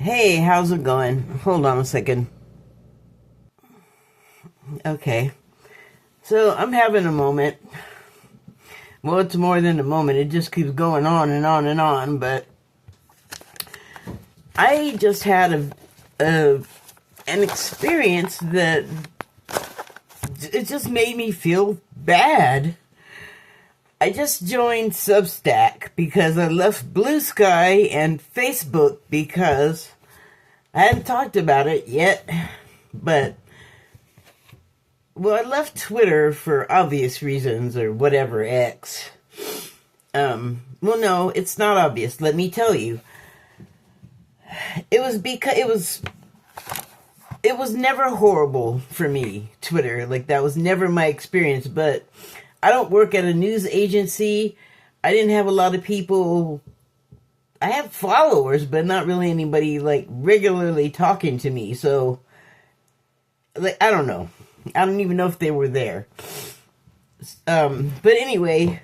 Hey, how's it going? Hold on a second. Okay. So I'm having a moment. Well, it's more than a moment. It just keeps going on and on and on. But I just had an experience that it just made me feel bad. I just joined Substack because I left Blue Sky and Facebook because I hadn't talked about it yet, but well, I left Twitter for obvious reasons or whatever, X. Well, no, it's not obvious. Let me tell you. It was because it was never horrible for me, Twitter. Like, that was never my experience, but I don't work at a news agency. I didn't have a lot of people. I have followers, but not really anybody, like, regularly talking to me. So, like, I don't know. I don't even know if they were there. But anyway,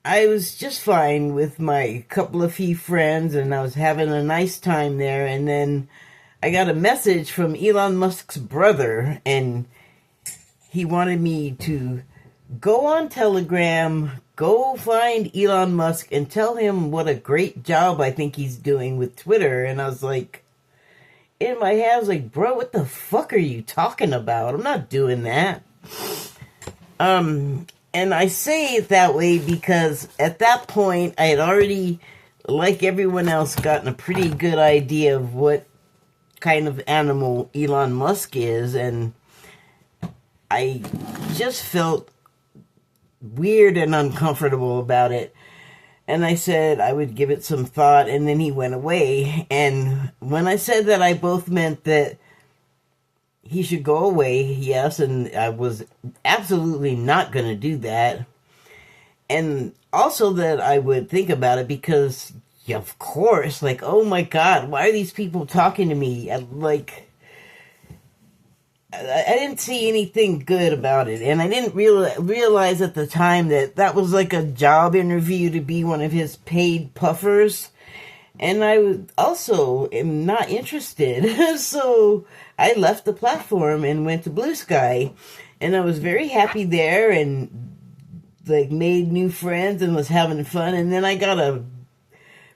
I was just fine with my few friends, and I was having a nice time there. And then I got a message from Elon Musk's brother, and he wanted me to go on Telegram, go find Elon Musk, and tell him what a great job I think he's doing with Twitter. And I was like, in my head, I was like, bro, what the fuck are you talking about? I'm not doing that. And I say it that way because at that point, I had already, like everyone else, gotten a pretty good idea of what kind of animal Elon Musk is, and I just felt weird and uncomfortable about it. And I said I would give it some thought, and then he went away. And when I said that, I both meant that he should go away, yes, and I was absolutely not going to do that. And also that I would think about it because, yeah, of course, like, oh my God, why are these people talking to me? I didn't see anything good about it, and I didn't realize at the time that was like a job interview to be one of his paid puffers, and I also am not interested. So I left the platform and went to Blue Sky, and I was very happy there, and like made new friends and was having fun. And then I got a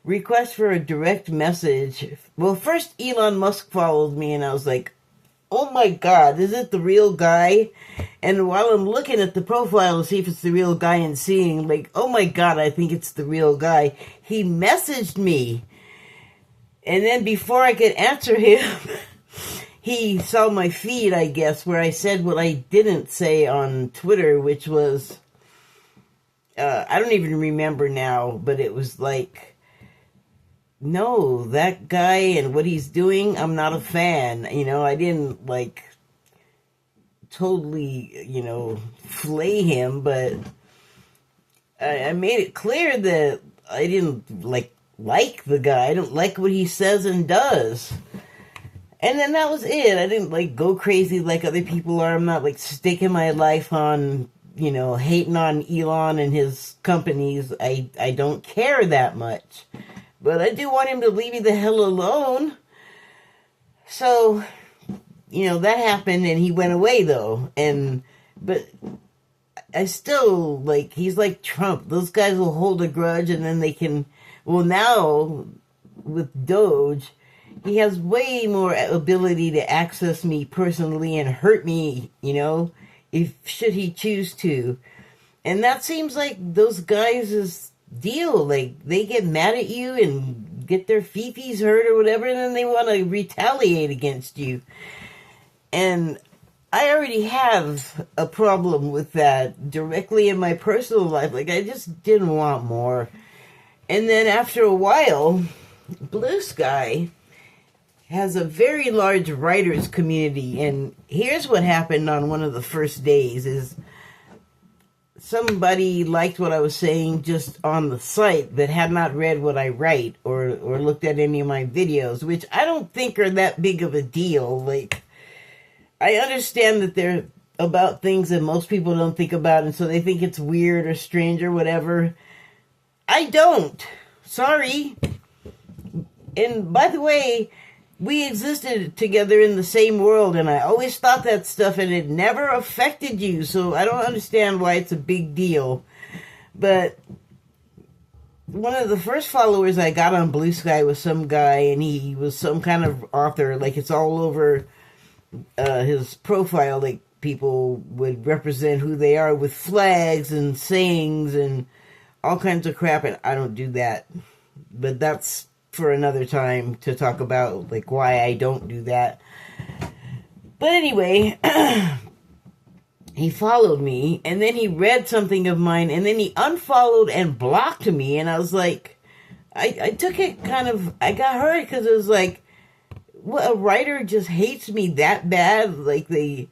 request for a direct message. Well, first Elon Musk followed me, and I was like, oh my God, is it the real guy? And while I'm looking at the profile to see if it's the real guy and seeing, like, oh my God, I think it's the real guy, he messaged me. And then before I could answer him, he saw my feed, I guess, where I said what I didn't say on Twitter, which was, I don't even remember now, but it was like, no, that guy and what he's doing, I'm not a fan. You know, I didn't, like, totally, flay him, but I made it clear that I didn't, like the guy. I don't like what he says and does. And then that was it. I didn't, like, go crazy like other people are. I'm not, like, staking my life on, hating on Elon and his companies. I don't care that much. But I do want him to leave me the hell alone. So, that happened, and he went away, though. But I still, like, he's like Trump. Those guys will hold a grudge, and then they can, well, now, with Doge, he has way more ability to access me personally and hurt me, should he choose to. And that seems like those guys' deal. Like, they get mad at you and get their fifis hurt or whatever, and then they want to retaliate against you. And I already have a problem with that directly in my personal life. Like, I just didn't want more. And then after a while, Blue Sky has a very large writers community, and here's what happened on one of the first days is somebody liked what I was saying just on the site but had not read what I write or looked at any of my videos, which I don't think are that big of a deal. Like, I understand that they're about things that most people don't think about, and so they think it's weird or strange or whatever. I don't. Sorry. And by the way, we existed together in the same world, and I always thought that stuff, and it never affected you, so I don't understand why it's a big deal. But one of the first followers I got on Blue Sky was some guy, and he was some kind of author. Like, it's all over his profile. Like, people would represent who they are with flags and sayings and all kinds of crap, and I don't do that. But that's for another time to talk about, like, why I don't do that. But anyway, he followed me, and then he read something of mine, and then he unfollowed and blocked me, and I was like, I took it kind of, I got hurt, because it was like, what, a writer just hates me that bad? Like, they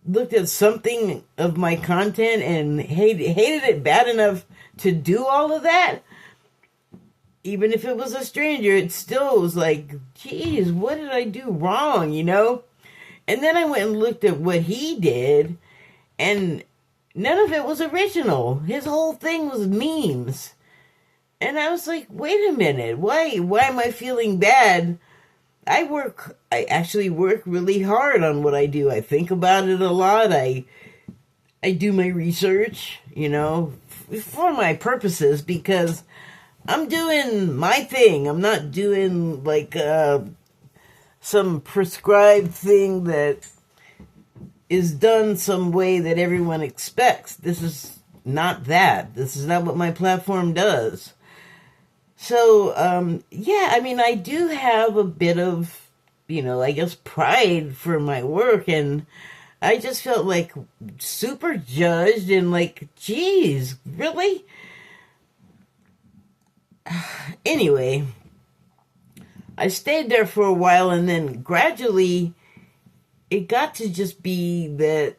looked at something of my content and hated it bad enough to do all of that? Even if it was a stranger, it still was like, geez, what did I do wrong, you know? And then I went and looked at what he did, and none of it was original. His whole thing was memes. And I was like, wait a minute, why am I feeling bad? I actually work really hard on what I do. I think about it a lot. I do my research, you know, for my purposes, because I'm doing my thing. I'm not doing, like, some prescribed thing that is done some way that everyone expects. This is not that. This is not what my platform does. So, yeah, I mean, I do have a bit of, you know, I guess pride for my work, and I just felt like super judged and like, geez, really? Anyway, I stayed there for a while, and then gradually it got to just be that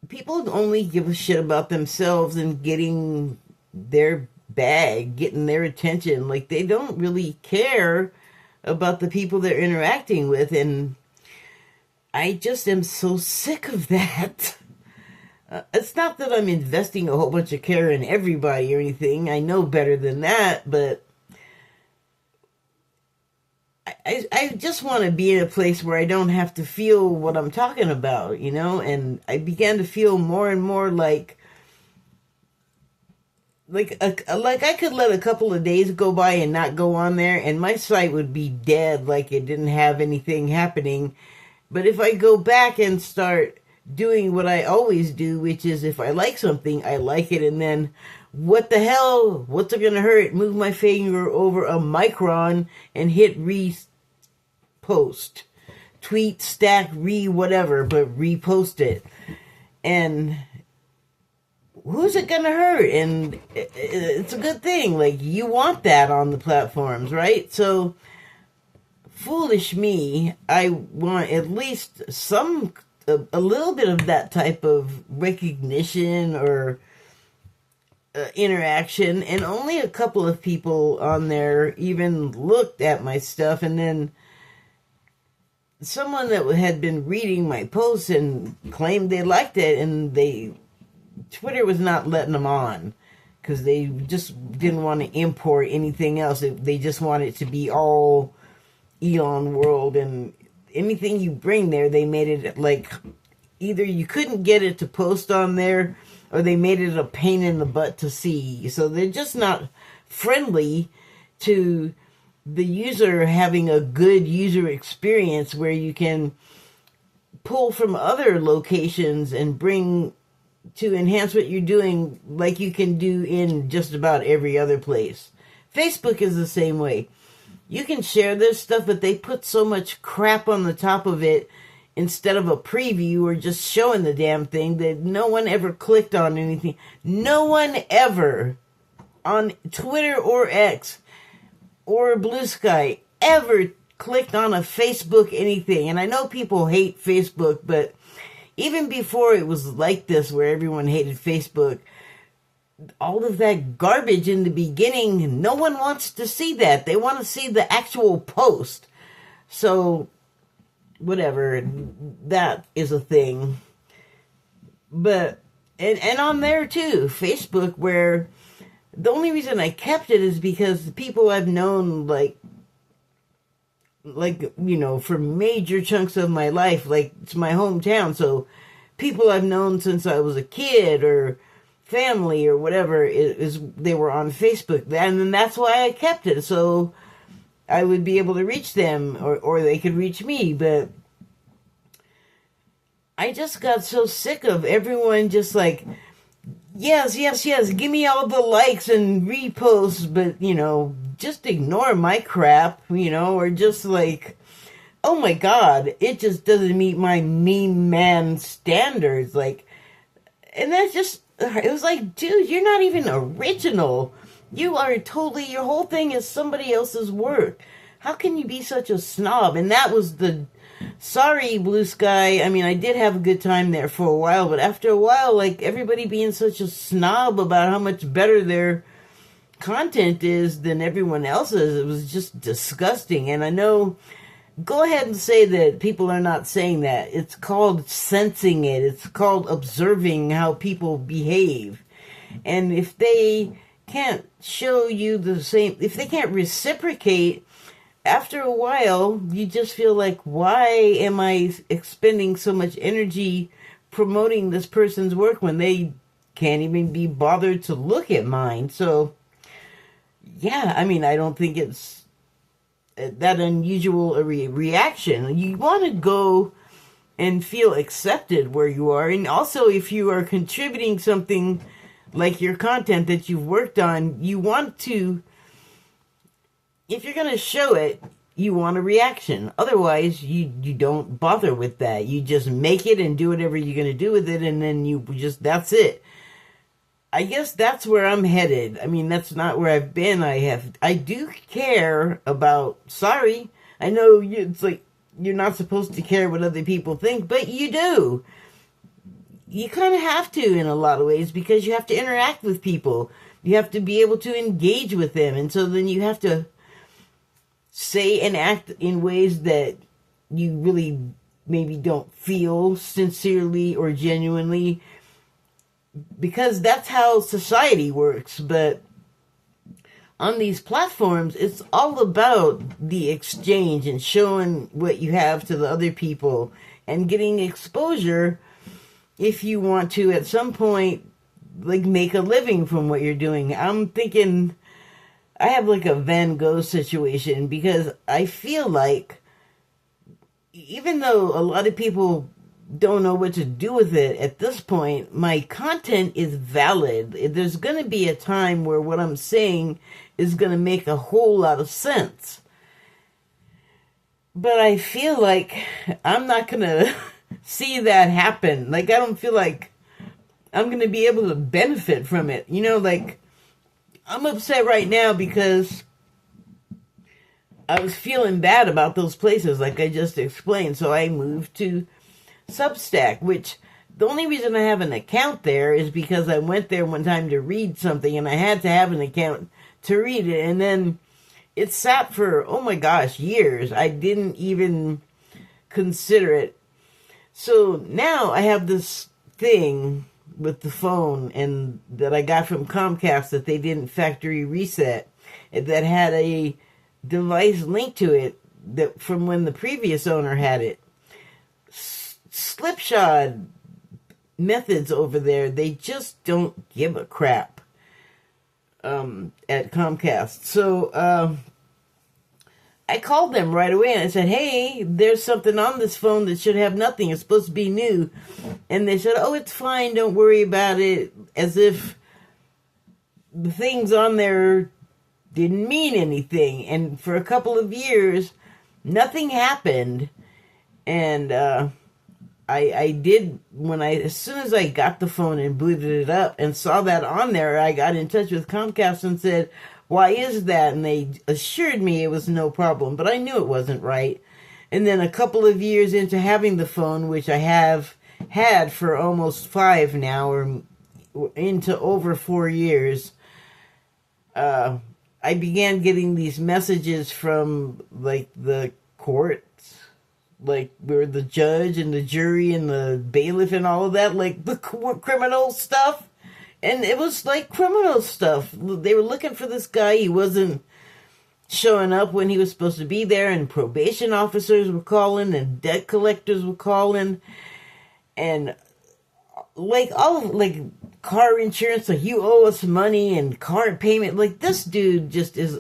people only give a shit about themselves and getting their bag, getting their attention. Like, they don't really care about the people they're interacting with, and I just am so sick of that. It's not that I'm investing a whole bunch of care in everybody or anything. I know better than that, but I just want to be in a place where I don't have to feel what I'm talking about, you know? And I began to feel more and more like I could let a couple of days go by and not go on there, and my site would be dead, like it didn't have anything happening. But if I go back and start doing what I always do, which is if I like something, I like it, and then what the hell, what's it gonna hurt? Move my finger over a micron and hit repost. Tweet, stack, whatever, but repost it. And who's it gonna hurt? And it's a good thing. Like, you want that on the platforms, right? So, foolish me, I want at least a little bit of that type of recognition or interaction, and only a couple of people on there even looked at my stuff, and then someone that had been reading my posts and claimed they liked it, and Twitter was not letting them on because they just didn't want to import anything else. They just want it to be all Elon world, and anything you bring there, they made it like either you couldn't get it to post on there, or they made it a pain in the butt to see. So they're just not friendly to the user having a good user experience where you can pull from other locations and bring to enhance what you're doing, like you can do in just about every other place. Facebook is the same way. You can share this stuff, but they put so much crap on the top of it instead of a preview or just showing the damn thing that no one ever clicked on anything. No one ever on Twitter or X or Blue Sky ever clicked on a Facebook anything. And I know people hate Facebook, but even before it was like this where everyone hated Facebook, all of that garbage in the beginning, no one wants to see that. They want to see the actual post. So, whatever, that is a thing. But, and on there too, Facebook, where The only reason I kept it is because the people I've known, for major chunks of my life, like, it's my hometown, so people I've known since I was a kid, or family, or whatever, they were on Facebook, and then that's why I kept it, so I would be able to reach them, or they could reach me. But I just got so sick of everyone just like, yes, yes, yes, give me all the likes and reposts, but, just ignore my crap, or just like, oh my God, it just doesn't meet my meme man standards. Like, and that's just, it was like, dude, you're not even original. You are totally, your whole thing is somebody else's work. How can you be such a snob? And that was sorry, Blue Sky. I mean, I did have a good time there for a while, but after a while, like, everybody being such a snob about how much better their content is than everyone else's, it was just disgusting. And I know, go ahead and say that people are not saying that. It's called sensing it. It's called observing how people behave. And if they can't show you the same, if they can't reciprocate, after a while, you just feel like, why am I expending so much energy promoting this person's work when they can't even be bothered to look at mine? So, yeah, I mean, I don't think it's that unusual a reaction. You want to go and feel accepted where you are. And also, if you are contributing something like your content that you've worked on, you want to, if you're going to show it, you want a reaction. Otherwise, you don't bother with that. You just make it and do whatever you're going to do with it, and then that's it. I guess that's where I'm headed. I mean, that's not where I've been. I do care about, sorry, I know it's like, you're not supposed to care what other people think, but you do. You kind of have to in a lot of ways, because you have to interact with people. You have to be able to engage with them. And so then you have to say and act in ways that you really maybe don't feel sincerely or genuinely, because that's how society works. But on these platforms, it's all about the exchange and showing what you have to the other people and getting exposure if you want to at some point, like, make a living from what you're doing. I'm thinking I have like a Van Gogh situation, because I feel like, even though a lot of people don't know what to do with it at this point, my content is valid. There's going to be a time where what I'm saying is going to make a whole lot of sense. But I feel like I'm not going to see that happen. Like, I don't feel like I'm going to be able to benefit from it. Like, I'm upset right now because I was feeling bad about those places, like I just explained. So I moved to Substack, which the only reason I have an account there is because I went there one time to read something, and I had to have an account to read it. And then it sat for, oh my gosh, years. I didn't even consider it. So now I have this thing with the phone, and that I got from Comcast that they didn't factory reset, that had a device linked to it that from when the previous owner had it. Slipshod methods over there. They just don't give a crap at Comcast. So I called them right away and I said, hey, there's something on this phone that should have nothing. It's supposed to be new. And they said, oh, it's fine. Don't worry about it. As if the things on there didn't mean anything. And for a couple of years, nothing happened. And I did, as soon as I got the phone and booted it up and saw that on there, I got in touch with Comcast and said, why is that? And they assured me it was no problem, but I knew it wasn't right. And then a couple of years into having the phone, which I have had for almost 5 now, or into over 4 years, I began getting these messages from, like, the courts, like, where the judge and the jury and the bailiff and all of that, like, the criminal stuff. And it was like criminal stuff. They were looking for this guy. He wasn't showing up when he was supposed to be there, and probation officers were calling, and debt collectors were calling, and like all of like car insurance, like you owe us money, and car payment. Like this dude just is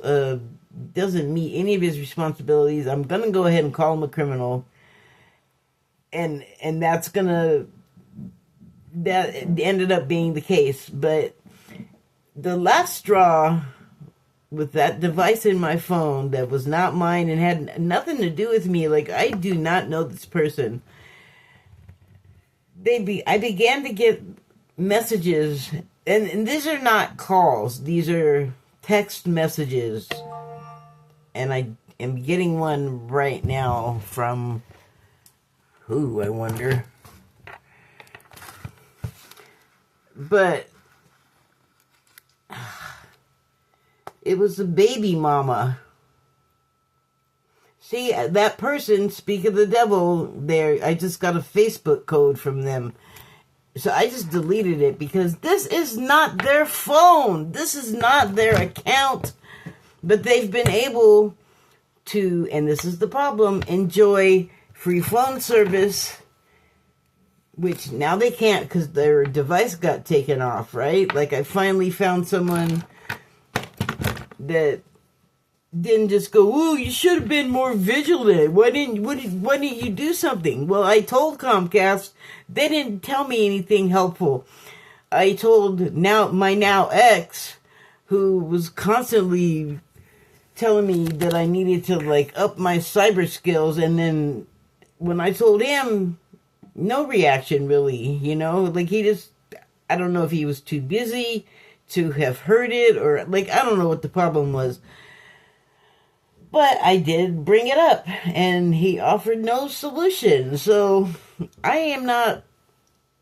doesn't meet any of his responsibilities. I'm gonna go ahead and call him a criminal, and that ended up being the case. But the last straw with that device in my phone that was not mine and had nothing to do with me, like I do not know this person. I began to get messages, and these are not calls, these are text messages. And I am getting one right now from who, I wonder. But it was a baby mama. See, that person, speak of the devil, there, I just got a Facebook code from them. So I just deleted it because this is not their phone. This is not their account. But they've been able to, and this is the problem, enjoy free phone service, which now they can't because their device got taken off, right? Like I finally found someone that didn't just go, "Ooh, you should have been more vigilant. Why didn't you do something?" Well, I told Comcast. They didn't tell me anything helpful. I told my now ex, who was constantly telling me that I needed to like up my cyber skills, and then when I told him, no reaction really, you know, like he just, I don't know if he was too busy to have heard it, or like I don't know what the problem was. But I did bring it up, and he offered no solution. So I am not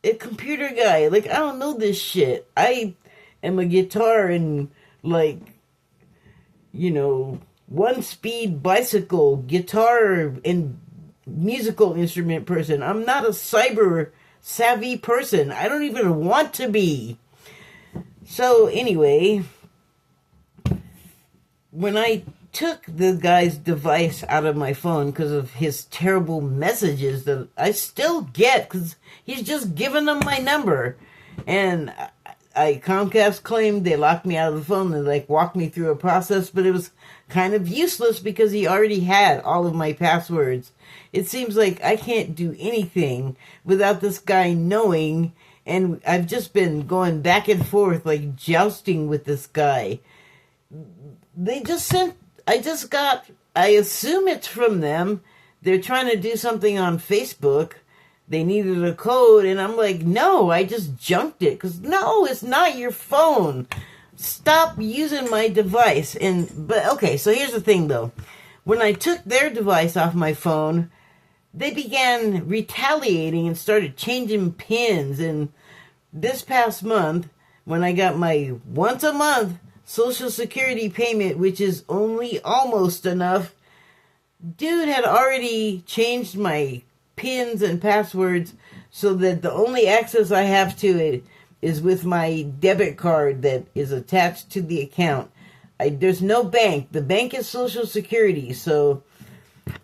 a computer guy. Like, I don't know this shit. I am a guitar and, like, you know, one-speed bicycle, guitar, and musical instrument person. I'm not a cyber-savvy person. I don't even want to be. So, anyway, when I took the guy's device out of my phone because of his terrible messages that I still get because he's just giving them my number, and Comcast claimed they locked me out of the phone and like walked me through a process, but it was kind of useless because he already had all of my passwords. It seems like I can't do anything without this guy knowing, and I've just been going back and forth like jousting with this guy. They just sent, I assume it's from them. They're trying to do something on Facebook. They needed a code, and I'm like, no, I just junked it. Because, no, it's not your phone. Stop using my device. But, okay, so here's the thing, though. When I took their device off my phone, they began retaliating and started changing pins. And this past month, when I got my once-a-month Social Security payment, which is only almost enough, dude had already changed my pins and passwords so that the only access I have to it is with my debit card that is attached to the account. There's no bank. The bank is Social Security, so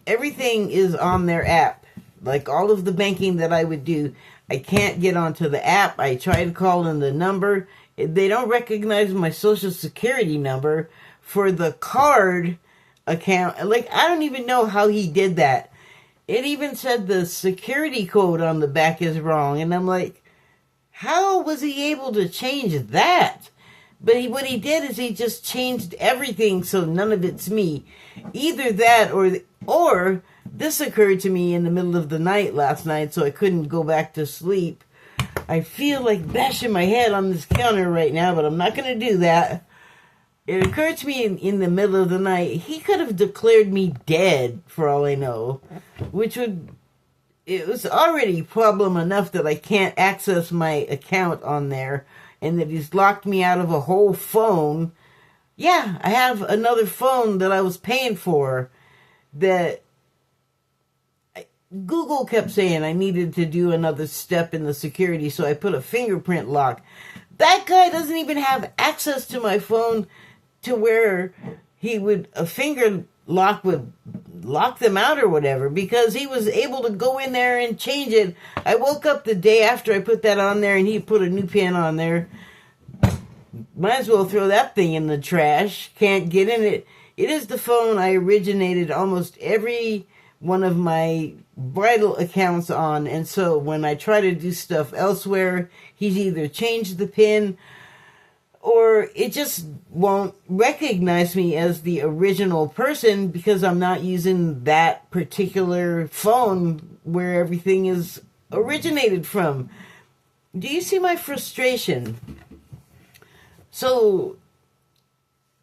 everything is on their app. Like all of the banking that I would do, I can't get onto the app. I tried calling the number. They don't recognize my Social Security number for the card account. Like, I don't even know how he did that. It even said the security code on the back is wrong. And I'm like, how was he able to change that? But what he did is he just changed everything so none of it's me. Either that or this occurred to me in the middle of the night last night, so I couldn't go back to sleep. I feel like bashing my head on this counter right now, but I'm not going to do that. It occurred to me in the middle of the night, he could have declared me dead, for all I know. It was already problem enough that I can't access my account on there, and that he's locked me out of a whole phone. Yeah, I have another phone that I was paying for that Google kept saying I needed to do another step in the security, so I put a fingerprint lock. That guy doesn't even have access to my phone to where he would, a finger lock would lock them out or whatever, because he was able to go in there and change it. I woke up the day after I put that on there and he put a new pin on there. Might as well throw that thing in the trash. Can't get in it. It is the phone I originated almost every one of my bridal accounts on, and so when I try to do stuff elsewhere, he's either changed the pin or it just won't recognize me as the original person because I'm not using that particular phone where everything is originated from. Do you see my frustration? So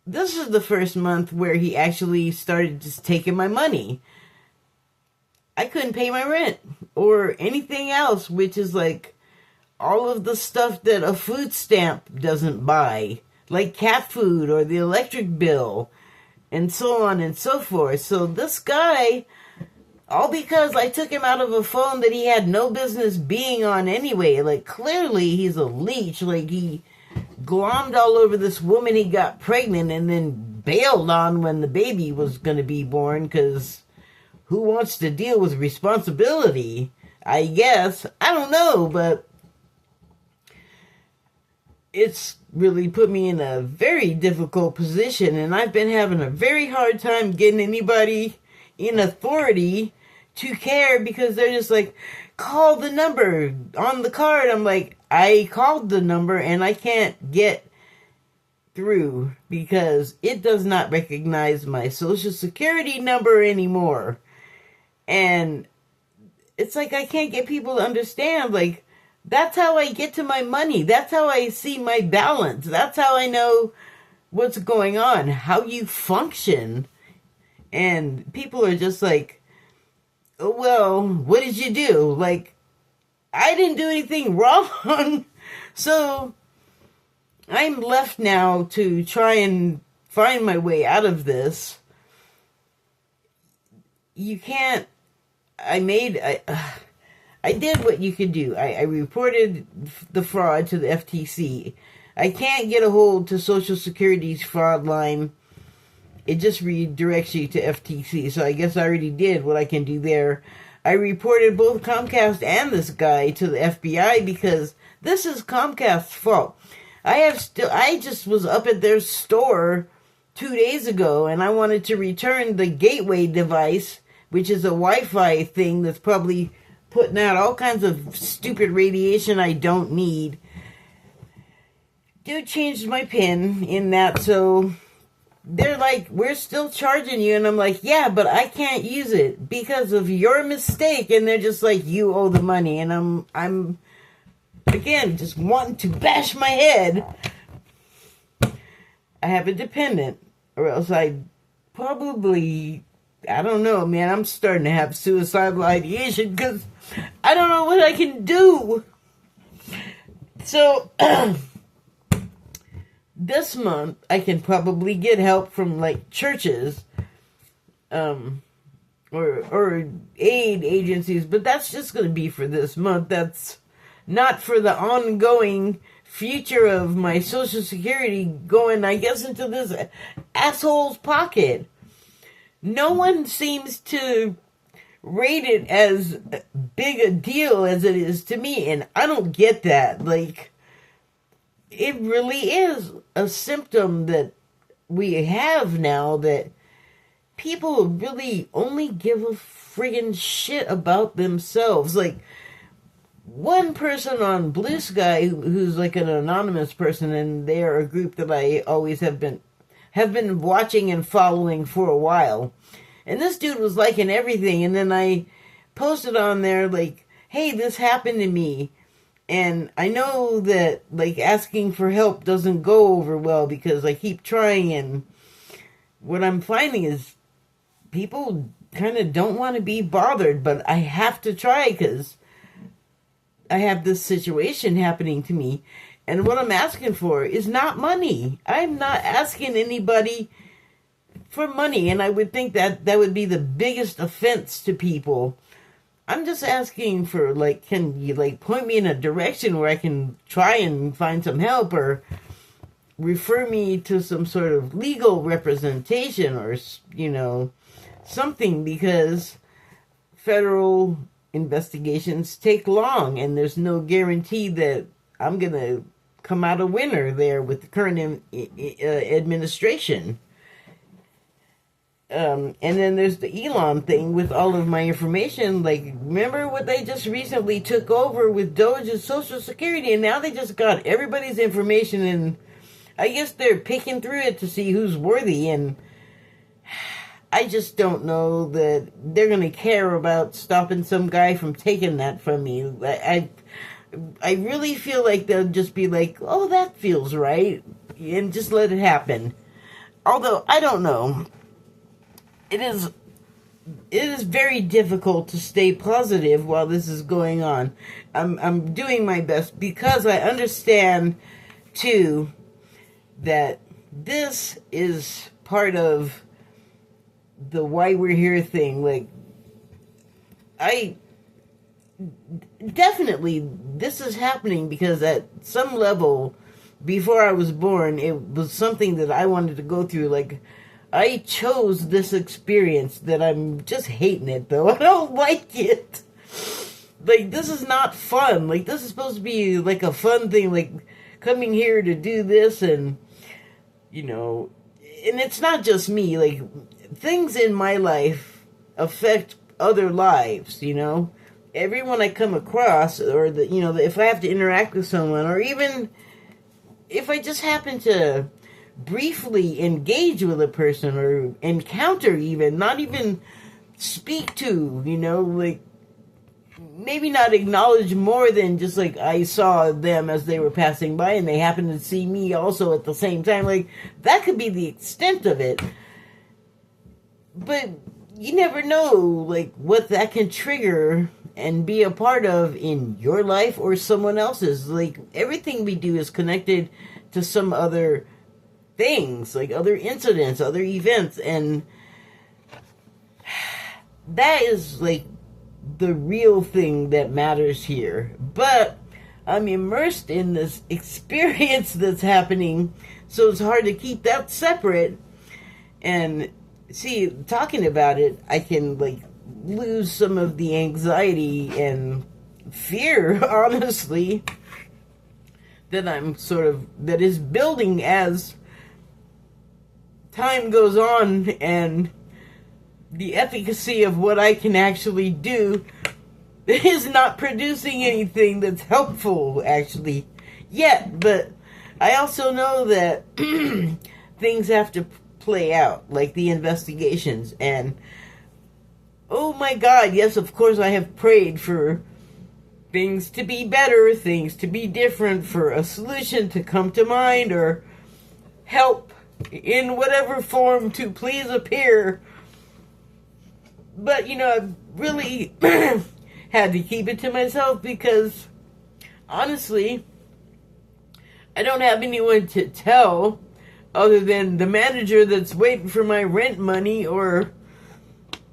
this is the first month where he actually started just taking my money. I couldn't pay my rent or anything else, which is like all of the stuff that a food stamp doesn't buy, like cat food or the electric bill, and so on and so forth. So this guy, all because I took him out of a phone that he had no business being on anyway. Like, clearly he's a leech. Like, he glommed all over this woman he got pregnant and then bailed on when the baby was going to be born, because who wants to deal with responsibility? I guess. I don't know, but it's really put me in a very difficult position, and I've been having a very hard time getting anybody in authority to care, because they're just like, call the number on the card. I'm like, I called the number and I can't get through because it does not recognize my social security number anymore. And it's like, I can't get people to understand, like, that's how I get to my money. That's how I see my balance. That's how I know what's going on, how you function. And people are just like, oh, well, what did you do? Like, I didn't do anything wrong. So I'm left now to try and find my way out of this. You can't, I did what you could do. I reported the fraud to the FTC. I can't get a hold to Social Security's fraud line. It just redirects you to FTC. So I guess I already did what I can do there. I reported both Comcast and this guy to the FBI because this is Comcast's fault. I just was up at their store 2 days ago and I wanted to return the gateway device, which is a Wi-Fi thing that's probably putting out all kinds of stupid radiation I don't need. Dude changed my PIN in that, so they're like, we're still charging you. And I'm like, yeah, but I can't use it because of your mistake. And they're just like, you owe the money. And I'm again, just wanting to bash my head. I have a dependent, or else I probably, I don't know, man, I'm starting to have suicidal ideation because I don't know what I can do. So this month, I can probably get help from, like, churches, or aid agencies, but that's just going to be for this month. That's not for the ongoing future of my Social Security going, I guess, into this asshole's pocket. No one seems to rate it as big a deal as it is to me, and I don't get that. Like, it really is a symptom that we have now, that people really only give a friggin' shit about themselves. Like, one person on Blue Sky, who's like an anonymous person, and they are a group that I always have been watching and following for a while. And this dude was liking everything, and then I posted on there, like, hey, this happened to me. And I know that, like, asking for help doesn't go over well because I keep trying, and what I'm finding is people kind of don't want to be bothered, but I have to try because I have this situation happening to me. And what I'm asking for is not money. I'm not asking anybody for money, and I would think that that would be the biggest offense to people. I'm just asking for, like, can you, like, point me in a direction where I can try and find some help, or refer me to some sort of legal representation, or, something, because federal investigations take long, and there's no guarantee that I'm going to come out a winner there with the current administration. And then there's the Elon thing with all of my information. Like, remember what they just recently took over with Doge's Social Security, and now they just got everybody's information, and I guess they're picking through it to see who's worthy, and I just don't know that they're going to care about stopping some guy from taking that from me. I really feel like they'll just be like, oh, that feels right, and just let it happen. Although, I don't know. It is very difficult to stay positive while this is going on. I'm doing my best, because I understand, too, that this is part of the why we're here thing. Like, I definitely, this is happening because at some level, before I was born, it was something that I wanted to go through. Like, I chose this experience that I'm just hating it, though. I don't like it. Like, this is not fun. Like, this is supposed to be, like, a fun thing. Like, coming here to do this and, and it's not just me. Like, things in my life affect other lives, Everyone I come across, or, if I have to interact with someone, or even if I just happen to briefly engage with a person, or encounter, even not even speak to, like, maybe not acknowledge more than just like I saw them as they were passing by, and they happened to see me also at the same time. Like, that could be the extent of it, but you never know, like, what that can trigger and be a part of in your life or someone else's. Like, everything we do is connected to some other things, like other incidents, other events, and that is, like, the real thing that matters here. But I'm immersed in this experience that's happening, so it's hard to keep that separate. And see, talking about it, I can, like, lose some of the anxiety and fear, honestly, that that is building as time goes on, and the efficacy of what I can actually do is not producing anything that's helpful, actually, yet. But I also know that things have to play out, like the investigations, and oh my God, yes, of course I have prayed for things to be better, things to be different, for a solution to come to mind, or help in whatever form to please appear. But, I've really had to keep it to myself, because, honestly, I don't have anyone to tell other than the manager that's waiting for my rent money, or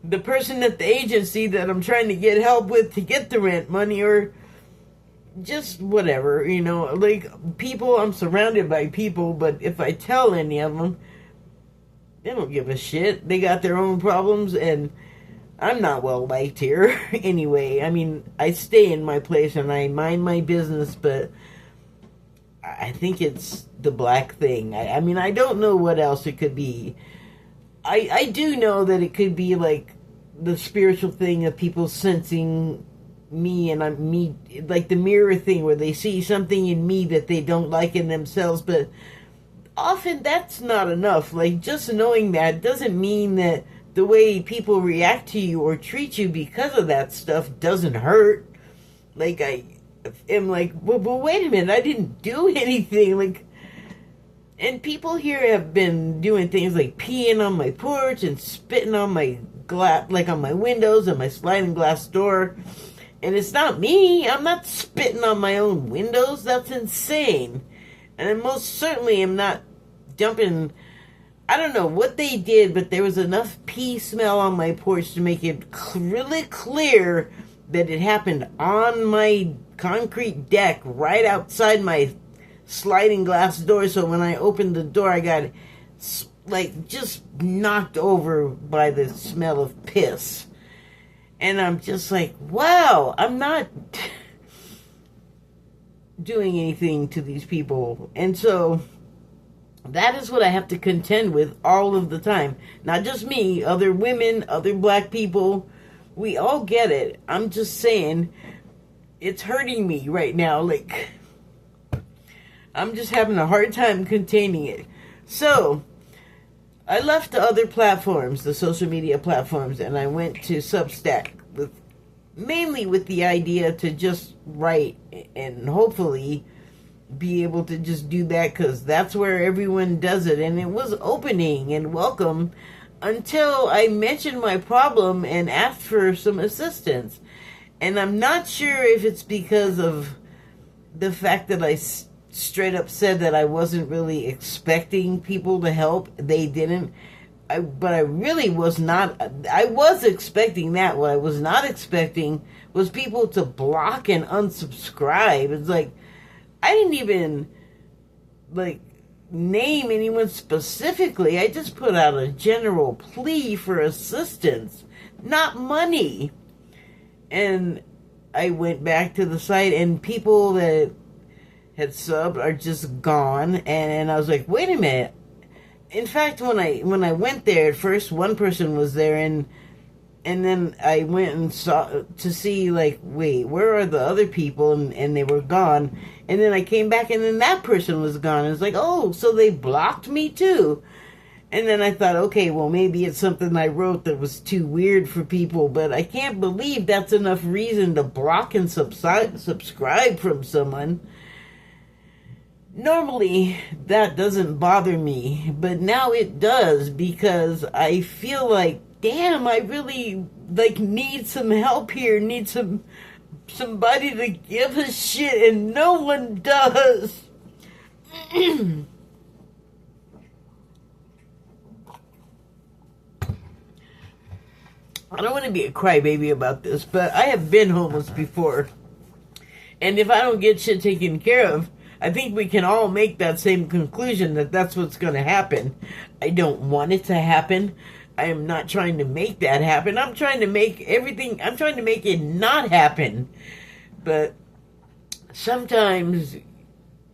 the person at the agency that I'm trying to get help with to get the rent money, or just whatever, like, people. I'm surrounded by people, but if I tell any of them, they don't give a shit. They got their own problems, and I'm not well liked here anyway. I mean, I stay in my place and I mind my business, but I think it's the black thing. I mean, I don't know what else it could be. I do know that it could be like the spiritual thing of people sensing me, and I'm me, like the mirror thing where they see something in me that they don't like in themselves, but often that's not enough. Like, just knowing that doesn't mean that the way people react to you or treat you because of that stuff doesn't hurt. Like, I am like, well, wait a minute, I didn't do anything. Like, and people here have been doing things like peeing on my porch and spitting on my glass, like on my windows and my sliding glass door. And it's not me. I'm not spitting on my own windows. That's insane. And I most certainly am not dumping. I don't know what they did, but there was enough pee smell on my porch to make it really clear that it happened on my concrete deck right outside my sliding glass door. So when I opened the door, I got like just knocked over by the smell of piss. And I'm just like, wow, I'm not doing anything to these people. And so that is what I have to contend with all of the time. Not just me, other women, other black people. We all get it. I'm just saying, it's hurting me right now. Like, I'm just having a hard time containing it. So, I left the other platforms, the social media platforms, and I went to Substack, mainly with the idea to just write and hopefully be able to just do that, because that's where everyone does it. And it was opening and welcome until I mentioned my problem and asked for some assistance. And I'm not sure if it's because of the fact that I straight up said that I wasn't really expecting people to help. They didn't. But I really was not. I was expecting that. What I was not expecting was people to block and unsubscribe. It's like, I didn't even, like, name anyone specifically. I just put out a general plea for assistance, not money. And I went back to the site, and people that had subbed are just gone. And I was like, wait a minute. In fact, when I went there at first, one person was there, and then I went and saw to see, like, wait, where are the other people? And they were gone. And then I came back, and then that person was gone. It's like, oh, so they blocked me too. And then I thought, okay, well, maybe it's something I wrote that was too weird for people. But I can't believe that's enough reason to block and subscribe from someone. Normally, that doesn't bother me, but now it does, because I feel like, damn, I really, like, need some help here, need somebody to give a shit, and no one does. I don't want to be a crybaby about this, but I have been homeless before, and if I don't get shit taken care of, I think we can all make that same conclusion, that that's what's going to happen. I don't want it to happen. I am not trying to make that happen. I'm trying to make it not happen. But sometimes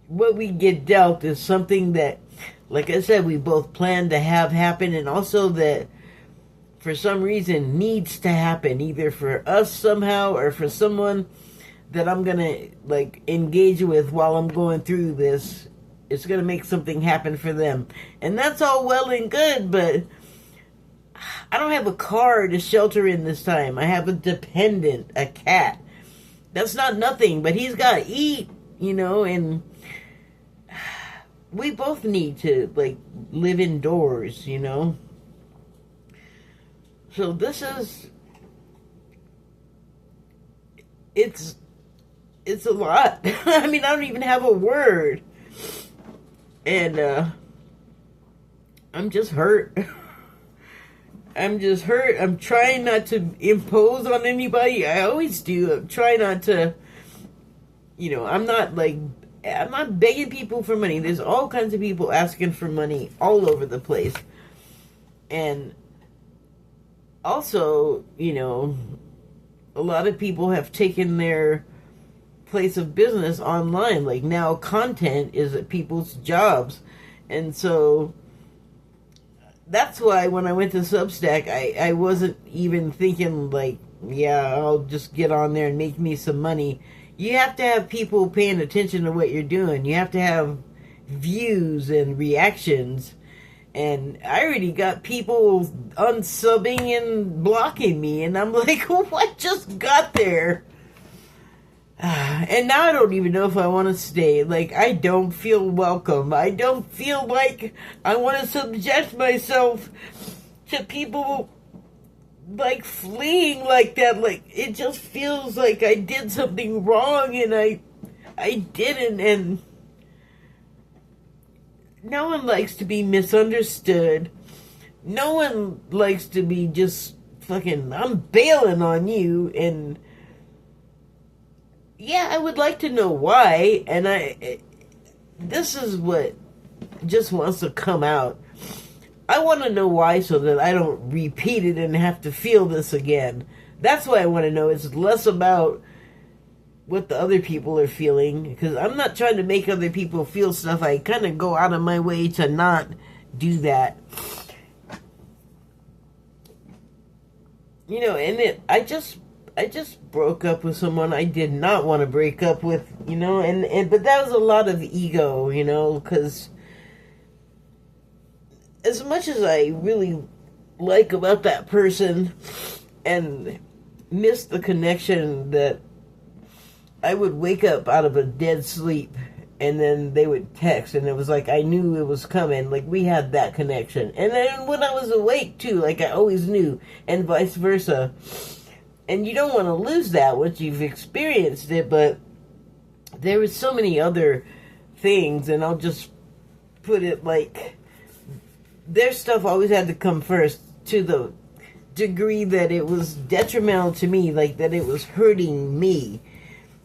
what we get dealt is something that, like I said, we both plan to have happen, and also that for some reason needs to happen, either for us somehow or for someone that I'm going to, like, engage with while I'm going through this. It's going to make something happen for them. And that's all well and good, but I don't have a car to shelter in this time. I have a dependent, a cat. That's not nothing, but he's got to eat, you know, and we both need to, like, live indoors, you know. So this is, it's a lot. I mean, I don't even have a word. And, I'm just hurt. I'm just hurt. I'm trying not to impose on anybody. I always do. I'm trying not to, you know, I'm not begging people for money. There's all kinds of people asking for money all over the place. And also, you know, a lot of people have taken their place of business online. Like, now content is at people's jobs. And so that's why when I went to Substack, I wasn't even thinking, like, yeah, I'll just get on there and make me some money. You have to have people paying attention to what you're doing. You have to have views and reactions. And I already got people unsubbing and blocking me. And I'm like, what just got there? And now I don't even know if I want to stay. Like, I don't feel welcome. I don't feel like I want to subject myself to people, like, fleeing like that. Like, it just feels like I did something wrong, and I didn't. And no one likes to be misunderstood. No one likes to be just fucking, I'm bailing on you, and yeah, I would like to know why, and this is what just wants to come out. I want to know why so that I don't repeat it and have to feel this again. That's why I want to know. It's less about what the other people are feeling, because I'm not trying to make other people feel stuff. I kind of go out of my way to not do that. You know, and I just broke up with someone I did not want to break up with, you know, and but that was a lot of ego, you know, because as much as I really like about that person and miss the connection, that I would wake up out of a dead sleep and then they would text, and it was like I knew it was coming. Like, we had that connection. And then when I was awake too, like I always knew, and vice versa. And you don't want to lose that once you've experienced it, but there was so many other things, and I'll just put it like their stuff always had to come first, to the degree that it was detrimental to me, like that it was hurting me.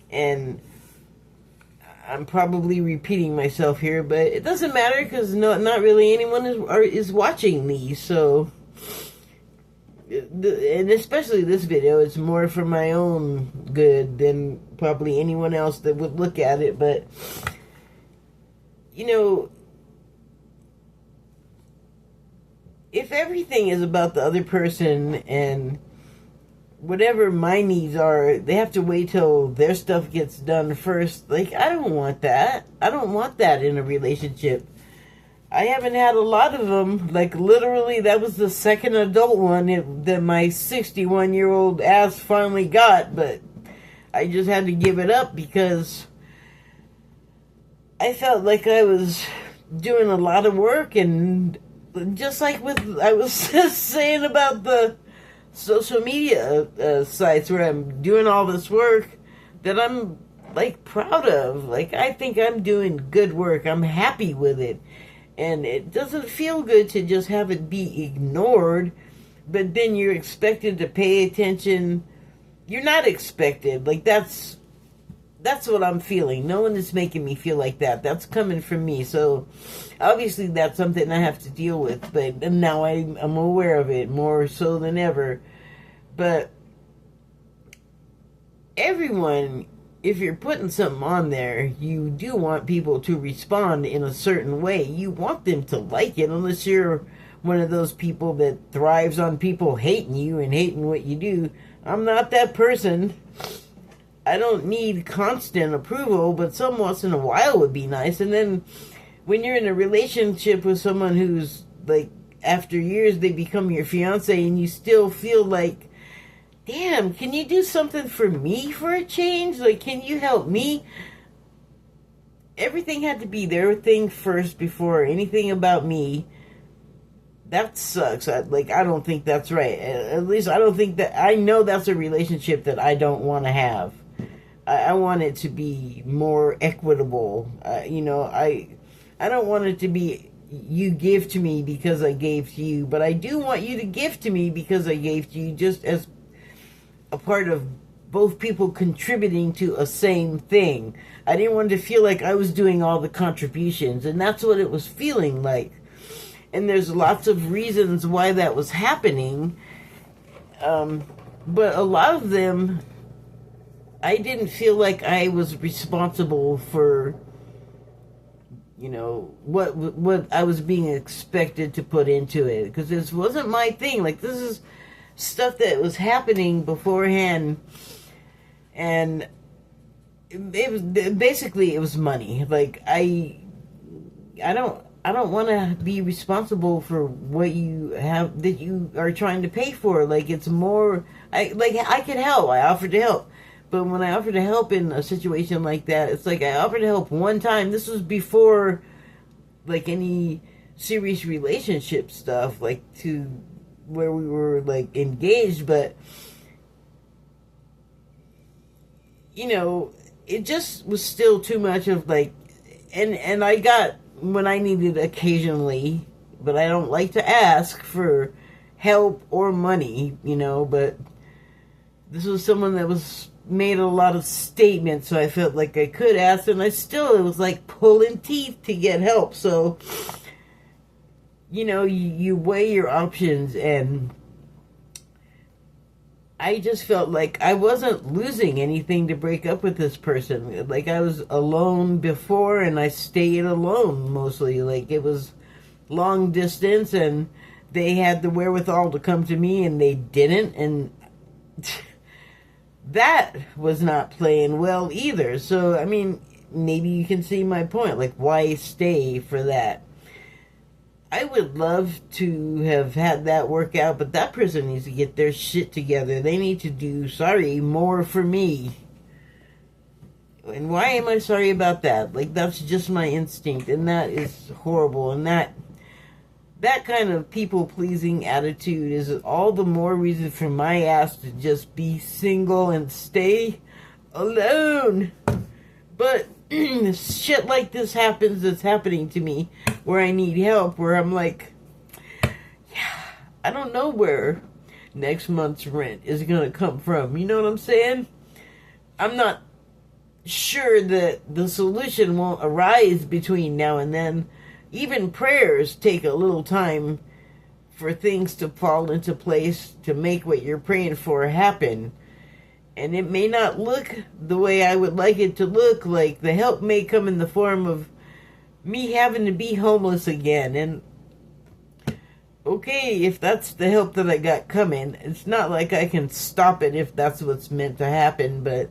And I'm probably repeating myself here, but it doesn't matter, because not really anyone is watching me. So, and especially this video, it's more for my own good than probably anyone else that would look at it. But, you know, if everything is about the other person and whatever my needs are, they have to wait till their stuff gets done first. Like, I don't want that. I don't want that in a relationship. I haven't had a lot of them. Like, literally, that was the second adult one that my 61-year-old ass finally got, but I just had to give it up because I felt like I was doing a lot of work, and just like I was saying about the social media sites where I'm doing all this work that I'm like proud of. Like, I think I'm doing good work. I'm happy with it. And it doesn't feel good to just have it be ignored, but then you're expected to pay attention. You're not expected. Like, that's what I'm feeling. No one is making me feel like that. That's coming from me. So obviously that's something I have to deal with. But now I'm aware of it more so than ever. But everyone, if you're putting something on there, you do want people to respond in a certain way. You want them to like it, unless you're one of those people that thrives on people hating you and hating what you do. I'm not that person. I don't need constant approval, but some once in a while would be nice. And then when you're in a relationship with someone who's like, after years they become your fiance, and you still feel like, damn, can you do something for me for a change? Like, can you help me? Everything had to be their thing first before anything about me. That sucks. I don't think that's right. At least I don't think that, I know that's a relationship that I don't want to have. I want it to be more equitable. You know, I don't want it to be you give to me because I gave to you, but I do want you to give to me because I gave to you, just as a part of both people contributing to a same thing. I didn't want to feel like I was doing all the contributions, and that's what it was feeling like. And there's lots of reasons why that was happening, but a lot of them, I didn't feel like I was responsible for, you know, what I was being expected to put into it, because this wasn't my thing. Like, this is stuff that was happening beforehand, and it was basically, it was money. Like, I don't want to be responsible for what you have that you are trying to pay for. Like, it's more, I could help. I offered to help. But when I offered to help in a situation like that, it's like I offered to help one time. This was before, like, any serious relationship stuff, like, to where we were, like, engaged. But, you know, it just was still too much of, like, and I got when I needed occasionally, but I don't like to ask for help or money, you know. But this was someone that was made a lot of statements, so I felt like I could ask, and it was like pulling teeth to get help. So, you weigh your options, and I just felt like I wasn't losing anything to break up with this person. Like, I was alone before, and I stayed alone mostly. Like, it was long distance, and they had the wherewithal to come to me, and they didn't, and that was not playing well either. So, I mean, maybe you can see my point. Like, why stay for that? I would love to have had that work out, but that person needs to get their shit together. They need to do, more for me. And why am I sorry about that? Like, that's just my instinct, and that is horrible. And that kind of people-pleasing attitude is all the more reason for my ass to just be single and stay alone. But shit like this happens, that's happening to me, where I need help, where I'm like, yeah, I don't know where next month's rent is going to come from. You know what I'm saying? I'm not sure that the solution won't arise between now and then. Even prayers take a little time for things to fall into place to make what you're praying for happen. And it may not look the way I would like it to look. Like, the help may come in the form of me having to be homeless again. And okay, if that's the help that I got coming, it's not like I can stop it if that's what's meant to happen. But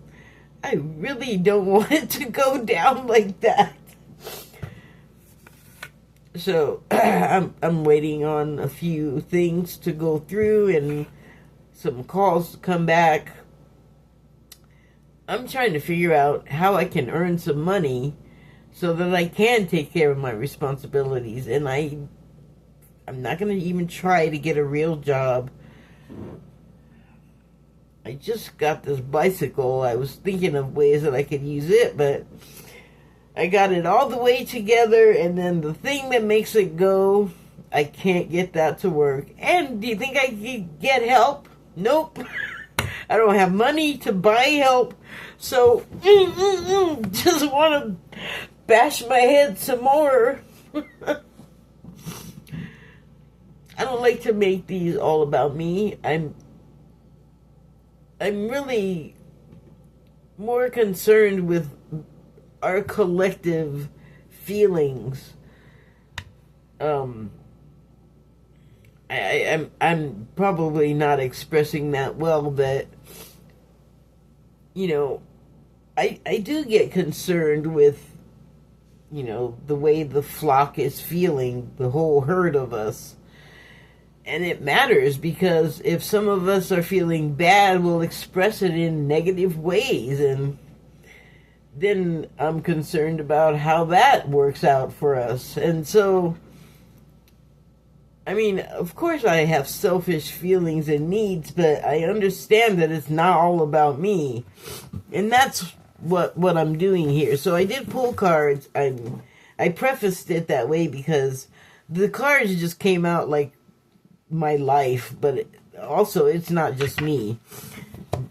I really don't want it to go down like that. So I'm waiting on a few things to go through and some calls to come back. I'm trying to figure out how I can earn some money so that I can take care of my responsibilities. And I'm not going to even try to get a real job. I just got this bicycle. I was thinking of ways that I could use it, but I got it all the way together, and then the thing that makes it go, I can't get that to work. And do you think I could get help? Nope. I don't have money to buy help. So, just want to bash my head some more. I don't like to make these all about me. I'm really more concerned with our collective feelings. I'm probably not expressing that well, but I do get concerned with the way the flock is feeling, the whole herd of us. And it matters, because if some of us are feeling bad, we'll express it in negative ways, and then I'm concerned about how that works out for us. And so, I mean, of course I have selfish feelings and needs, but I understand that it's not all about me. And that's what I'm doing here. So I did pull cards. I prefaced it that way because the cards just came out like my life, but also it's not just me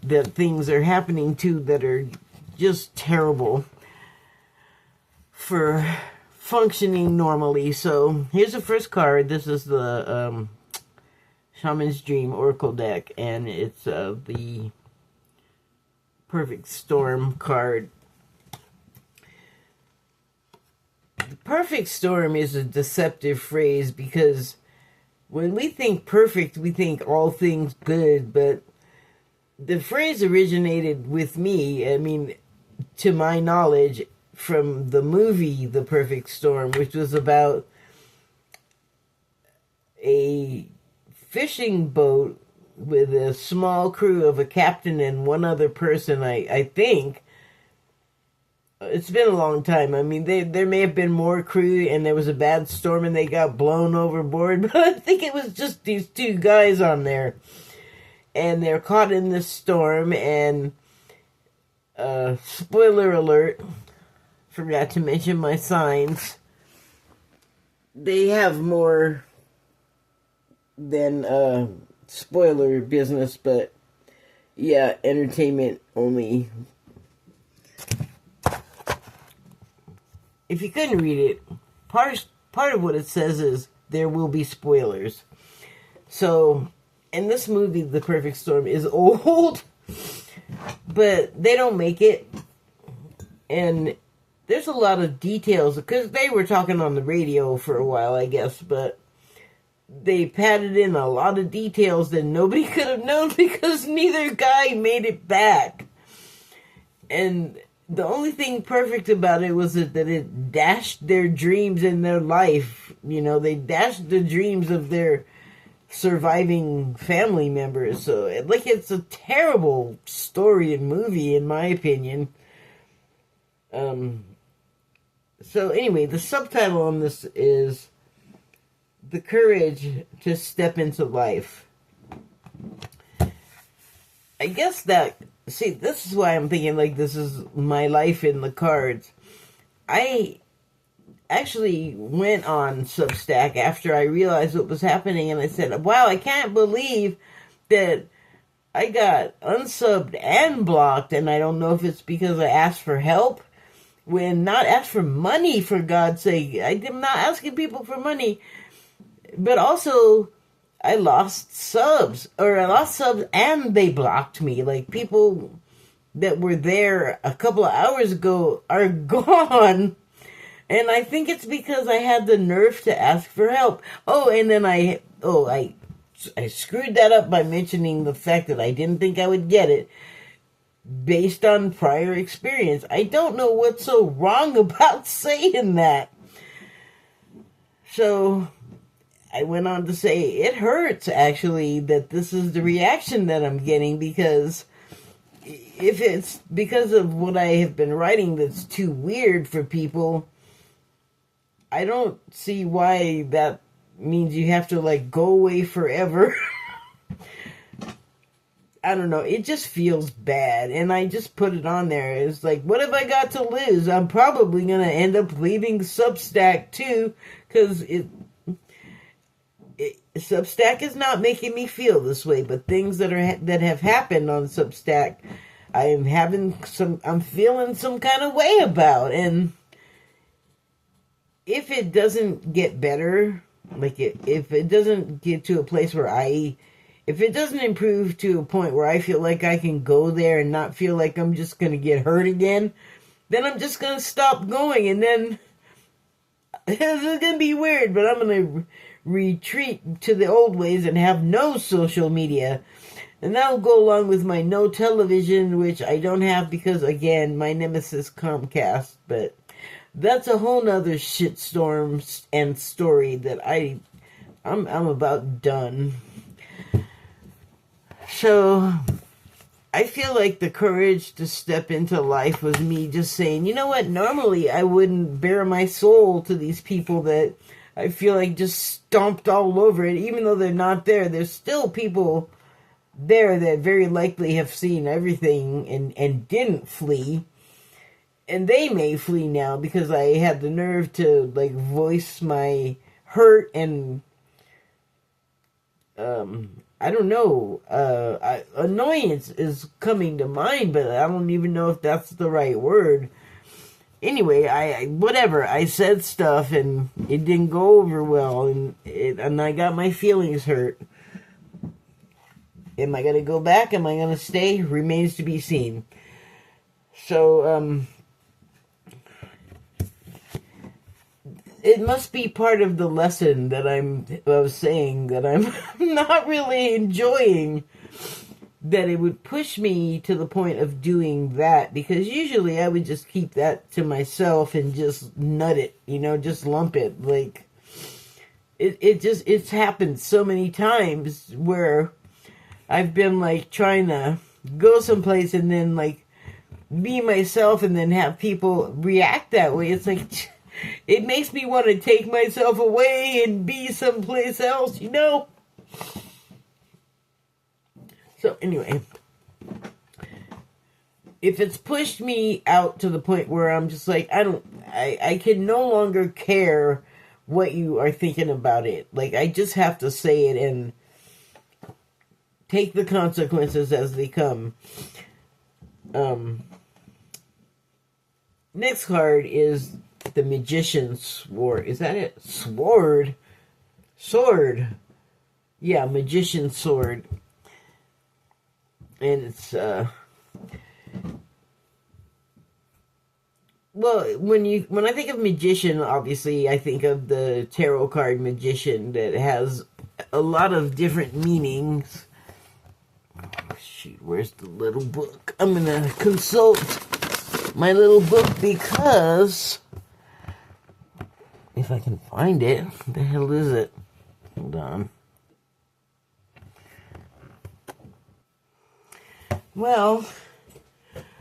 that things are happening to that are just terrible for functioning normally. So here's the first card. This is the Shaman's Dream Oracle deck, and it's the Perfect Storm card. The perfect storm is a deceptive phrase, because when we think perfect, we think all things good, but the phrase originated with me, I mean, to my knowledge, from the movie The Perfect Storm, which was about a fishing boat with a small crew of a captain and one other person, I think. It's been a long time. I mean, there may have been more crew, and there was a bad storm and they got blown overboard, but I think it was just these two guys on there. And they're caught in this storm, and spoiler alert, forgot to mention my signs. They have more than spoiler business, but Yeah, entertainment only. If you couldn't read it, part of what it says is there will be spoilers. So, in this movie, The Perfect Storm is old, but they don't make it. And there's a lot of details, because they were talking on the radio for a while, I guess, but they padded in a lot of details that nobody could have known because neither guy made it back. And the only thing perfect about it was that it dashed their dreams in their life. You know, they dashed the dreams of their surviving family members. So, like, it's a terrible story and movie, in my opinion. So anyway, the subtitle on this is The Courage to Step into Life. I guess that, see, this is why I'm thinking, like, this is my life in the cards. I actually went on Substack after I realized what was happening, and I said, wow, I can't believe that I got unsubbed and blocked, and I don't know if it's because I asked for help. When not asked for money, for God's sake. I'm not asking people for money. But also, I lost subs. Or I lost subs and they blocked me. Like, people that were there a couple of hours ago are gone. And I think it's because I had the nerve to ask for help. Oh, and then I screwed that up by mentioning the fact that I didn't think I would get it. Based on prior experience. I don't know what's so wrong about saying that. So, I went on to say, it hurts, actually, that this is the reaction that I'm getting, because if it's because of what I have been writing that's too weird for people, I don't see why that means you have to, like, go away forever. I don't know, it just feels bad, and I just put it on there. It's like, what have I got to lose? I'm probably going to end up leaving Substack, too, because Substack is not making me feel this way, but things that have happened on Substack, I'm feeling some kind of way about, and if it doesn't get better, like, if it doesn't get to a place where if it doesn't improve to a point where I feel like I can go there and not feel like I'm just going to get hurt again, then I'm just going to stop going. And then it's going to be weird, but I'm going to retreat to the old ways and have no social media. And that'll go along with my no television, which I don't have because, again, my nemesis Comcast. But that's a whole nother shitstorm and story that I'm about done. So, I feel like the courage to step into life was me just saying, you know what, normally I wouldn't bare my soul to these people that I feel like just stomped all over it. Even though they're not there, there's still people there that very likely have seen everything and didn't flee. And they may flee now because I had the nerve to, like, voice my hurt and, I don't know, annoyance is coming to mind, but I don't even know if that's the right word. Anyway, I said stuff and it didn't go over well, and I got my feelings hurt. Am I going to go back? Am I going to stay? Remains to be seen. So, it must be part of the lesson that I was saying that I'm not really enjoying, that it would push me to the point of doing that, because usually I would just keep that to myself and just nut it, just lump it. Like, it's happened so many times where I've been, like, trying to go someplace and then, like, be myself and then have people react that way. It's like, it makes me want to take myself away and be someplace else, So anyway, if it's pushed me out to the point where I'm just like, I can no longer care what you are thinking about it. Like, I just have to say it, and take the consequences as they come. Next card is the Magician's Sword. Is that it? Sword? Yeah, Magician's Sword. And it's, well, when I think of magician, obviously I think of the tarot card Magician that has a lot of different meanings. Oh, shoot, where's the little book? I'm gonna consult my little book because if I can find it, what the hell is it? Hold on. Well,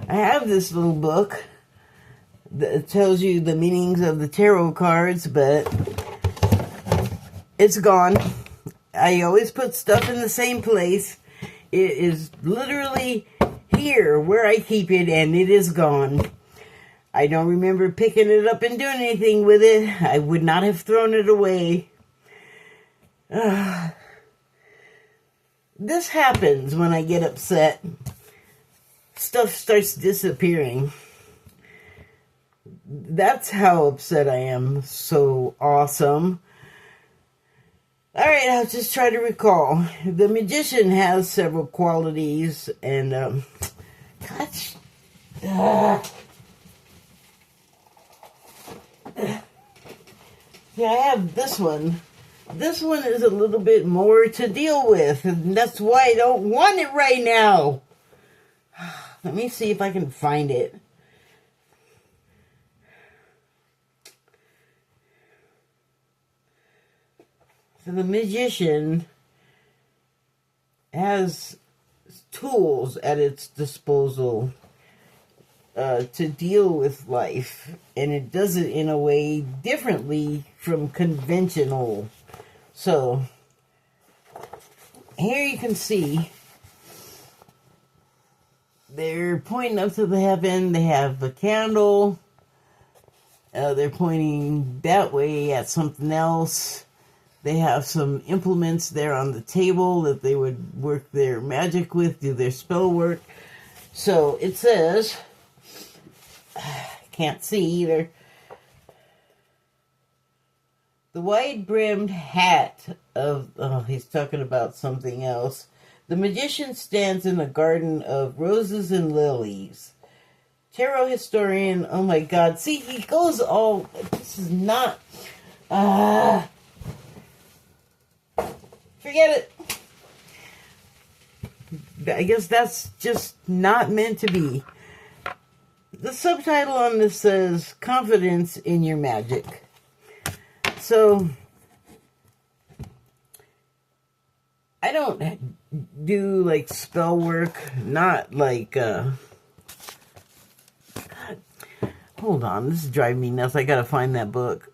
I have this little book that tells you the meanings of the tarot cards, but it's gone. I always put stuff in the same place. It is literally here where I keep it, and it is gone. I don't remember picking it up and doing anything with it. I would not have thrown it away. This happens when I get upset. Stuff starts disappearing. That's how upset I am. So awesome. Alright, I'll just try to recall. The Magician has several qualities, and, gosh. Yeah, I have this one. This one is a little bit more to deal with, and that's why I don't want it right now. Let me see if I can find it. So the Magician has tools at its disposal to deal with life, and it does it in a way differently from conventional. So here you can see they're pointing up to the heaven. They have a candle. They're pointing that way at something else. They have some implements there on the table that they would work their magic with, do their spell work. So it says, can't see either. The wide-brimmed hat of, oh, he's talking about something else. The Magician stands in a garden of roses and lilies. Tarot historian, oh my God. See, he goes all, this is not, forget it. I guess that's just not meant to be. The subtitle on this says, Confidence in Your Magic. So, I don't do, like, spell work, not like, hold on, this is driving me nuts. I gotta find that book.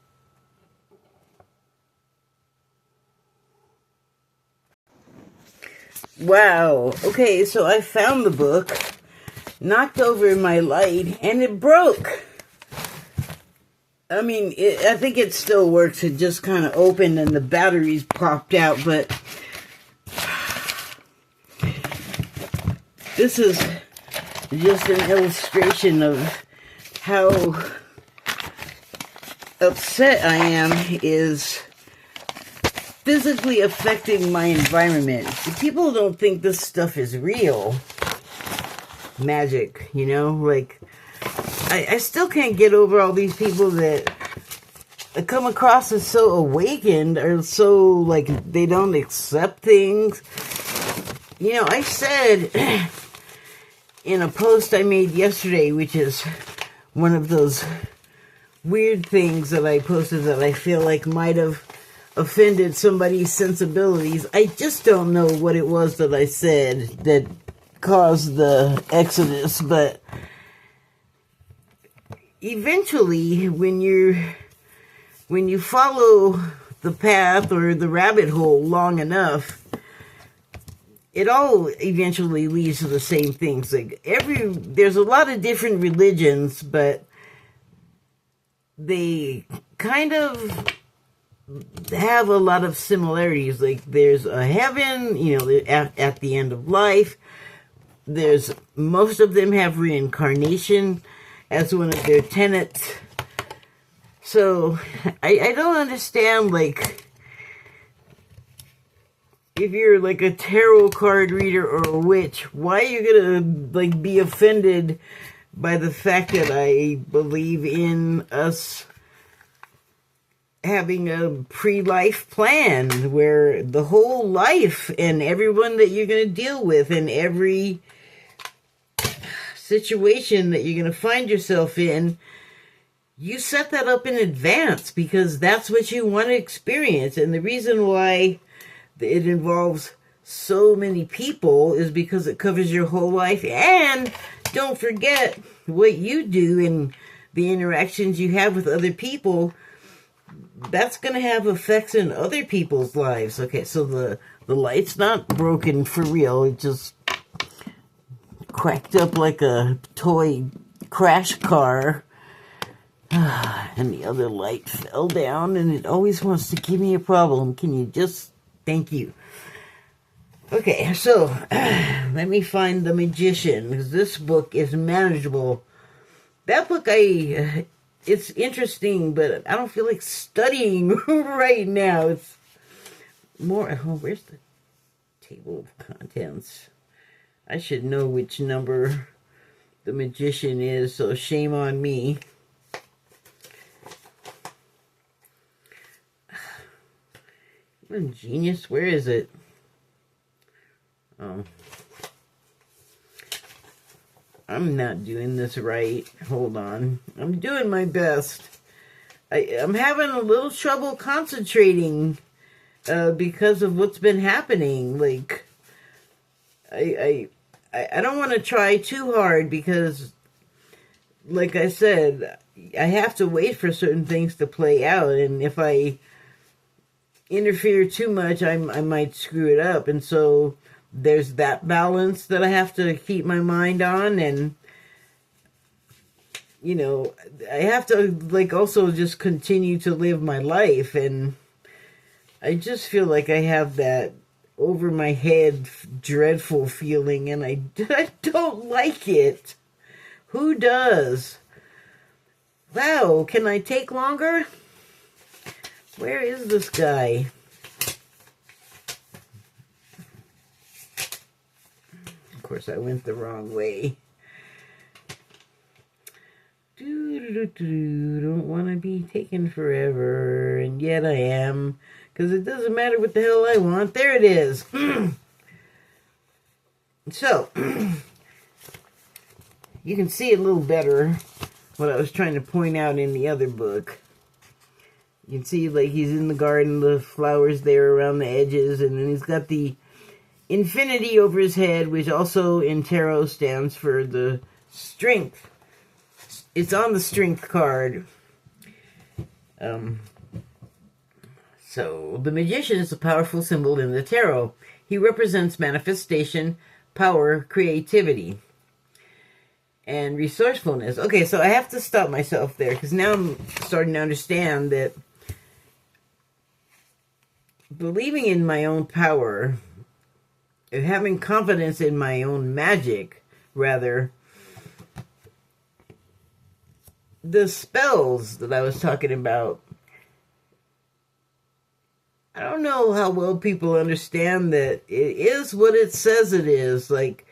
Wow. Okay, so I found the book, knocked over my light, and it broke. I mean, I think it still works. It just kind of opened and the batteries popped out, but this is just an illustration of how upset I am is physically affecting my environment. People don't think this stuff is real. Magic, you know? Like, I still can't get over all these people that come across as so awakened or so, like, they don't accept things. You know, I said in a post I made yesterday, which is one of those weird things that I posted that I feel like might have offended somebody's sensibilities. I just don't know what it was that I said that caused the exodus, but eventually when you follow the path or the rabbit hole long enough, it all eventually leads to the same things. Like there's a lot of different religions, but they kind of have a lot of similarities. Like there's a heaven, you know, at the end of life. There's most of them have reincarnation as one of their tenets. So I don't understand, like, if you're like a tarot card reader or a witch, why are you gonna like be offended by the fact that I believe in us having a pre-life plan where the whole life and everyone that you're going to deal with and every situation that you're going to find yourself in, you set that up in advance because that's what you want to experience. And the reason why it involves so many people is because it covers your whole life. And don't forget what you do and the interactions you have with other people. That's going to have effects in other people's lives. Okay, so the light's not broken for real. It just cracked up like a toy crash car. And the other light fell down, and it always wants to give me a problem. Can you just... Thank you. Okay, so let me find The Magician, because this book is manageable. That book, it's interesting, but I don't feel like studying right now. It's more... Oh, where's the table of contents? I should know which number The Magician is, so shame on me. I'm a genius. Where is it? Oh. I'm not doing this right. Hold on. I'm doing my best. I'm having a little trouble concentrating because of what's been happening. Like, I don't want to try too hard because, like I said, I have to wait for certain things to play out. And if I interfere too much, I might screw it up. And so there's that balance that I have to keep my mind on. And, you know, I have to, like, also just continue to live my life. And I just feel like I have that over my head dreadful feeling, and I don't like it. Who does? Wow, can I take longer? Where is this guy? Of course, I went the wrong way. Don't want to be taken forever, and yet I am, because it doesn't matter what the hell I want. There it is. So, you can see a little better what I was trying to point out in the other book. You can see, like, he's in the garden, the flowers there around the edges, and then he's got the infinity over his head, which also in tarot stands for the strength. It's on the strength card. So, the Magician is a powerful symbol in the tarot. He represents manifestation, power, creativity, and resourcefulness. Okay, so I have to stop myself there, because now I'm starting to understand that believing in my own power, and having confidence in my own magic, rather, the spells that I was talking about, I don't know how well people understand that it is what it says it is. Like,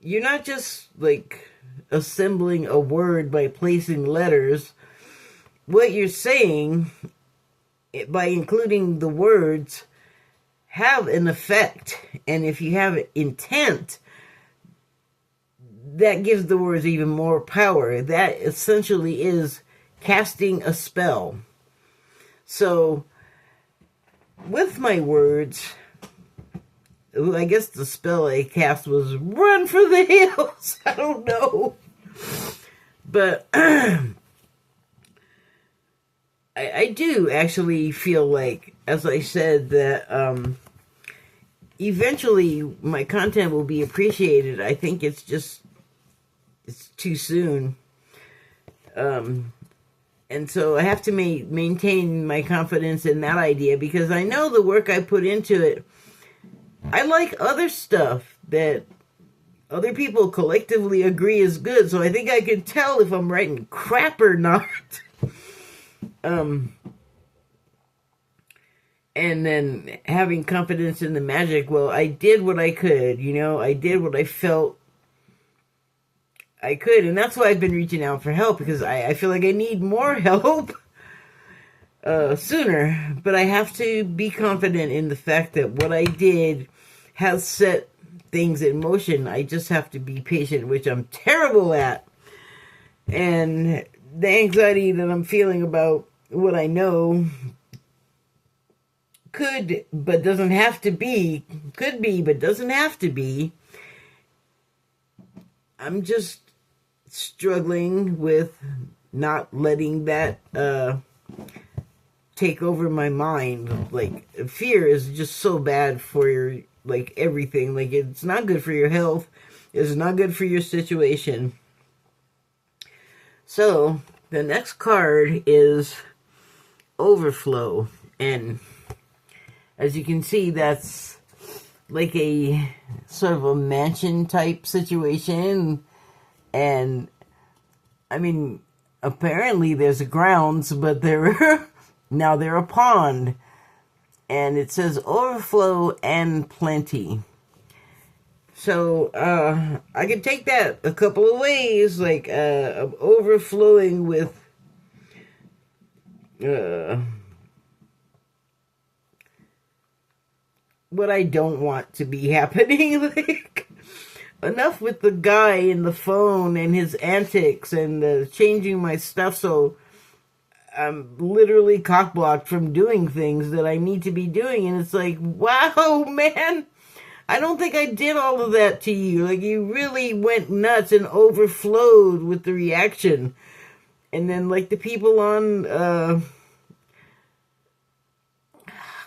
you're not just, like, assembling a word by placing letters. What you're saying, by including the words, have an effect. And if you have intent, that gives the words even more power. That essentially is casting a spell. So, with my words, I guess the spell I cast was run for the hills. I don't know. But I do actually feel like, as I said, that eventually my content will be appreciated. I think it's too soon. And so I have to maintain my confidence in that idea, because I know the work I put into it. I like other stuff that other people collectively agree is good, so I think I can tell if I'm writing crap or not. And then having confidence in the magic. Well, I did what I could, I did what I felt I could, and that's why I've been reaching out for help, because I feel like I need more help sooner. But I have to be confident in the fact that what I did has set things in motion. I just have to be patient, which I'm terrible at. And the anxiety that I'm feeling about what I know could, but doesn't have to be, could be, but doesn't have to be. I'm just struggling with not letting that take over my mind. Like, fear is just so bad for your, like, everything. Like, it's not good for your health. It's not good for your situation. So, the next card is overflow. And as you can see, that's like a sort of a mansion type situation. And I mean, apparently there's a grounds, but now they're a pond. And it says overflow and plenty. So I could take that a couple of ways, like overflowing with what I don't want to be happening. Like, enough with the guy in the phone and his antics and changing my stuff, so I'm literally cock-blocked from doing things that I need to be doing. And it's like, wow, man, I don't think I did all of that to you. Like, you really went nuts and overflowed with the reaction. And then, like, the people on,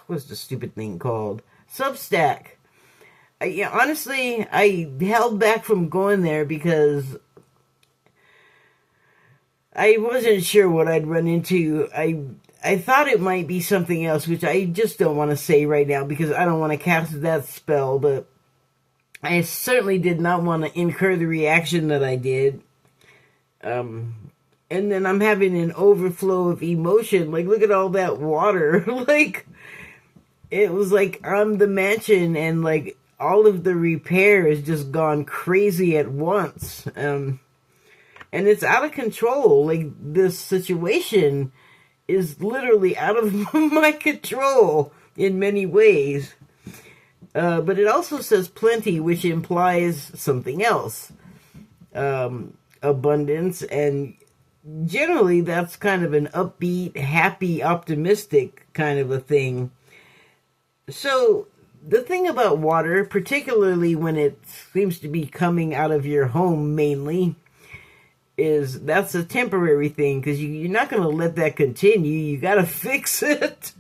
what's the stupid thing called? Substack. Honestly, I held back from going there because I wasn't sure what I'd run into. I thought it might be something else, which I just don't want to say right now because I don't want to cast that spell, but I certainly did not want to incur the reaction that I did. And then I'm having an overflow of emotion. Like, look at all that water. Like, it was like I'm the mansion and, like, all of the repair has just gone crazy at once. And it's out of control. Like, this situation is literally out of my control in many ways. But it also says plenty, which implies something else. Abundance. And generally, that's kind of an upbeat, happy, optimistic kind of a thing. So, the thing about water, particularly when it seems to be coming out of your home mainly, is that's a temporary thing, because you're not going to let that continue. You got to fix it.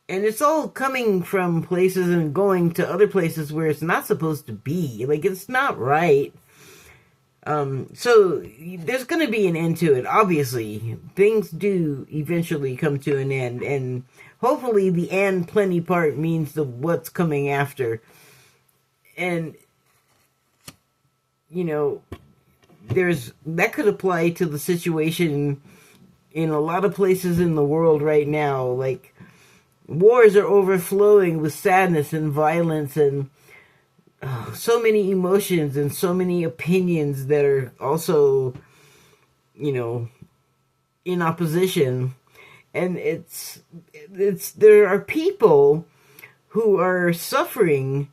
And it's all coming from places and going to other places where it's not supposed to be. Like, it's not right. So there's going to be an end to it. Obviously, things do eventually come to an end, and hopefully the and plenty part means the what's coming after. And, that could apply to the situation in a lot of places in the world right now. Like, wars are overflowing with sadness and violence and so many emotions and so many opinions that are also, in opposition. And there are people who are suffering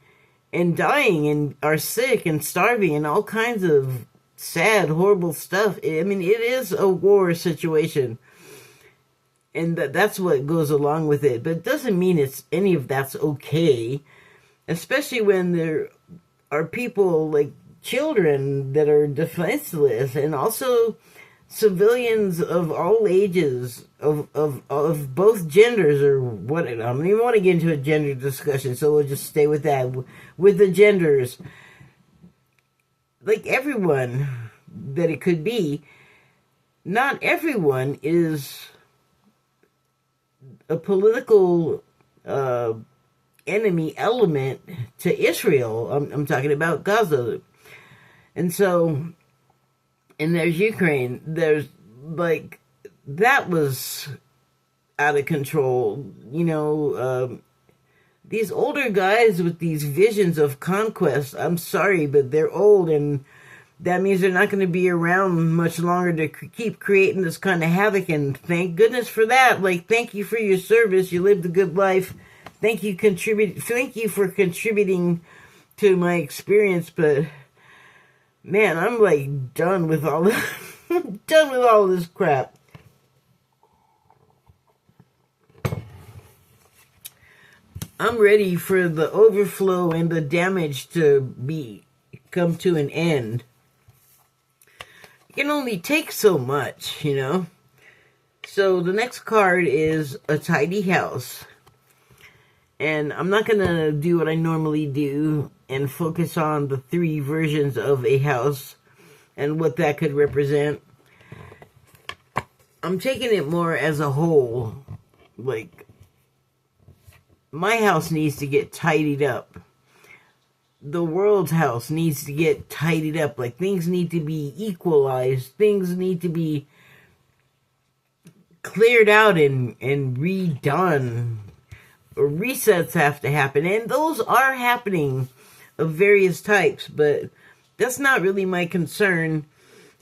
and dying and are sick and starving and all kinds of sad, horrible stuff. I mean, it is a war situation. And that's what goes along with it. But it doesn't mean any of that's okay. Especially when there are people, like children, that are defenseless. And also civilians of all ages, of both genders, or what. I don't even want to get into a gender discussion, so we'll just stay with that. With the genders. Like, everyone that it could be. not everyone is a political enemy element to Israel. I'm talking about Gaza. And so, and there's Ukraine. There's, like, that was out of control. You know, these older guys with these visions of conquest, I'm sorry, but they're old, and that means they're not going to be around much longer to keep creating this kind of havoc, and thank goodness for that. Like, thank you for your service. You lived a good life. Thank you for contributing to my experience, but man, I'm like done with all this, done with all this crap. I'm ready for the overflow and the damage to come to an end. It can only take so much, you know. So the next card is a tidy house. And I'm not going to do what I normally do and focus on the 3 versions of a house and what that could represent. I'm taking it more as a whole. Like, my house needs to get tidied up. The world's house needs to get tidied up. Like, things need to be equalized. Things need to be cleared out and redone. Or resets have to happen. And those are happening of various types. But that's not really my concern.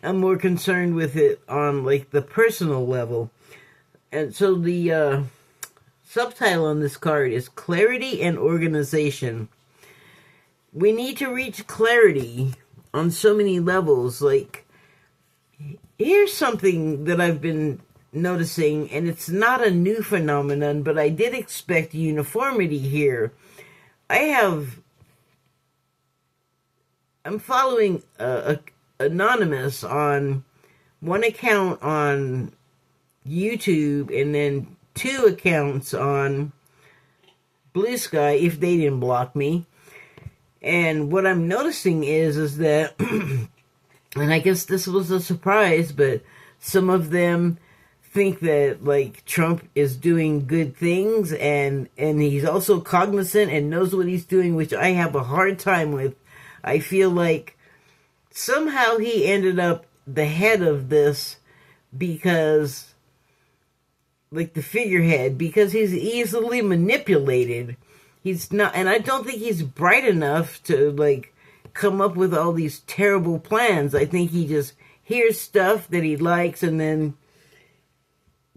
I'm more concerned with it on, like, the personal level. And so the subtitle on this card is Clarity and Organization. We need to reach clarity on so many levels. Like, here's something that I've been noticing, and it's not a new phenomenon, but I did expect uniformity here. I'm following Anonymous on one account on YouTube, and then 2 accounts on Blue Sky, if they didn't block me. And what I'm noticing is that, and I guess this was a surprise, but some of them think that, like, Trump is doing good things, and he's also cognizant and knows what he's doing, which I have a hard time with. I feel like somehow he ended up the head of this because, like, the figurehead, because he's easily manipulated. He's not, and I don't think he's bright enough to, like, come up with all these terrible plans. I think he just hears stuff that he likes, and then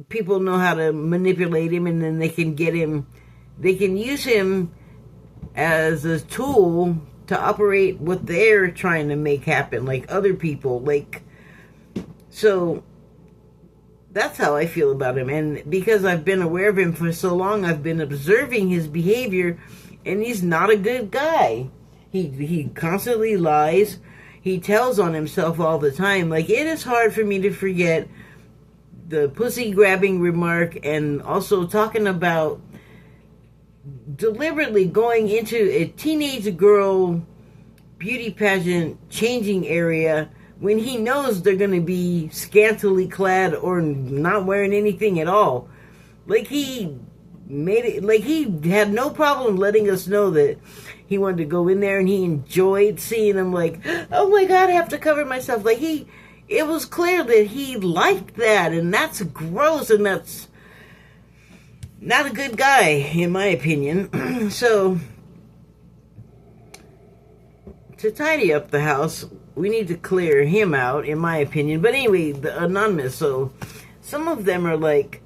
people know how to manipulate him, and then they can use him as a tool to operate what they're trying to make happen, like other people. Like, so that's how I feel about him. And because I've been aware of him for so long, I've been observing his behavior, and he's not a good guy. He constantly lies. He tells on himself all the time. Like, it is hard for me to forget the pussy-grabbing remark, and also talking about deliberately going into a teenage girl beauty pageant changing area when he knows they're going to be scantily clad or not wearing anything at all. Like, he made it, like, he had no problem letting us know that he wanted to go in there, and he enjoyed seeing them, like, oh my God, I have to cover myself. Like, it was clear that he liked that, and that's gross, and that's not a good guy, in my opinion. So, to tidy up the house, we need to clear him out, in my opinion. But anyway, the Anonymous, so some of them are like,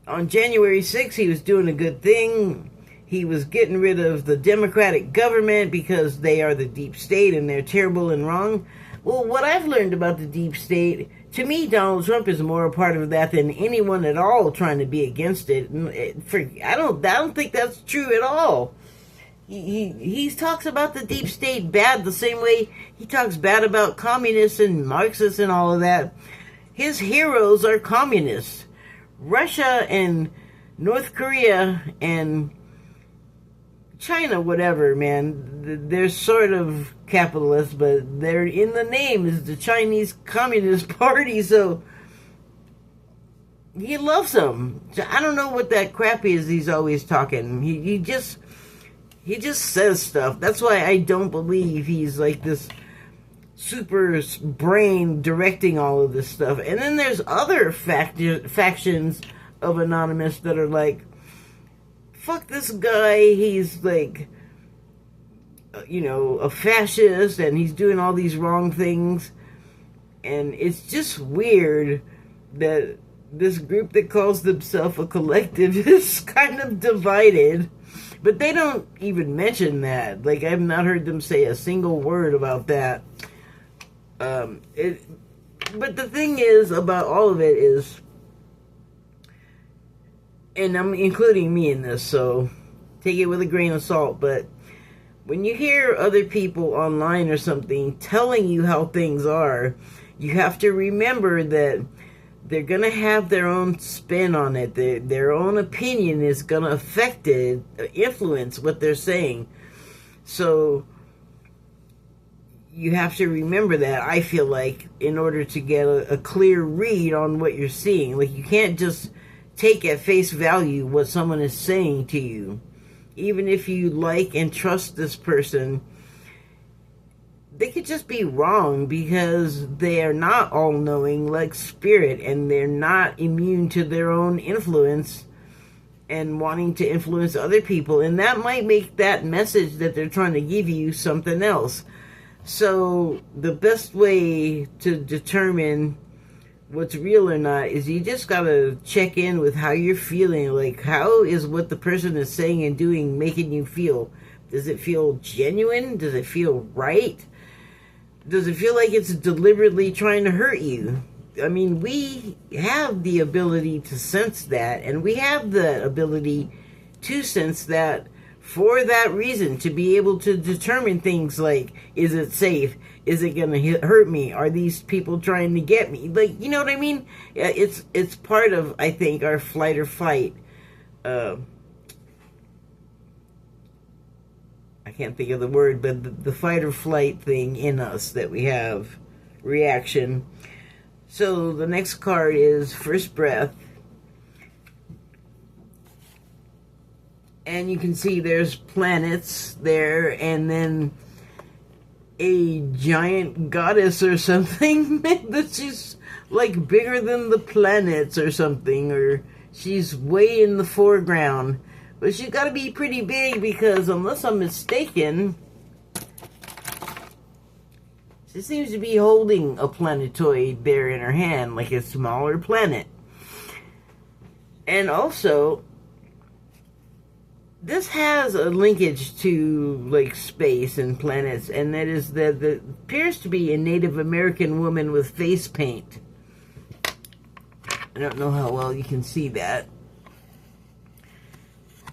on January 6th, he was doing a good thing. He was getting rid of the Democratic government because they are the deep state and they're terrible and wrong. Well, what I've learned about the deep state, to me, Donald Trump is more a part of that than anyone at all trying to be against it. I don't think that's true at all. He talks about the deep state bad the same way he talks bad about communists and Marxists and all of that. His heroes are communists. Russia and North Korea and China, whatever, man, they're sort of capitalist, but they're in the name is the Chinese Communist Party. So he loves them. I don't know what that crap is he's always talking. He just says stuff. That's why I don't believe he's like this super brain directing all of this stuff. And then there's other factions of Anonymous that are like, fuck this guy, he's like, a fascist, and he's doing all these wrong things. And it's just weird that this group that calls themselves a collective is kind of divided. But they don't even mention that. Like, I've not heard them say a single word about that. But the thing is about all of it is, and I'm including me in this, so take it with a grain of salt, but when you hear other people online or something telling you how things are, you have to remember that they're going to have their own spin on it. Their own opinion is going to affect it, influence what they're saying. So you have to remember that, I feel like, in order to get a clear read on what you're seeing. Like, you can't just take at face value what someone is saying to you. Even if you like and trust this person, they could just be wrong, because they are not all-knowing like spirit, and they're not immune to their own influence and wanting to influence other people. And that might make that message that they're trying to give you something else. So the best way to determine what's real or not is you just gotta check in with how you're feeling. Like, how is what the person is saying and doing making you feel? Does it feel genuine? Does it feel right? Does it feel like it's deliberately trying to hurt you? I mean, we have the ability to sense that, and we have the ability to sense that for that reason, to be able to determine things like, is it safe? Is it going to hurt me? Are these people trying to get me? Like, you know what I mean? It's part of, I think, our flight or fight. I can't think of the word, but the fight or flight thing in us that we have, reaction. So the next card is First Breath. And you can see there's planets there, and then a giant goddess or something that she's like bigger than the planets or something, or she's way in the foreground. But she's got to be pretty big, because unless I'm mistaken, she seems to be holding a planetoid there in her hand, like a smaller planet. And also, this has a linkage to like space and planets, and that is that there appears to be a Native American woman with face paint. I don't know how well you can see that.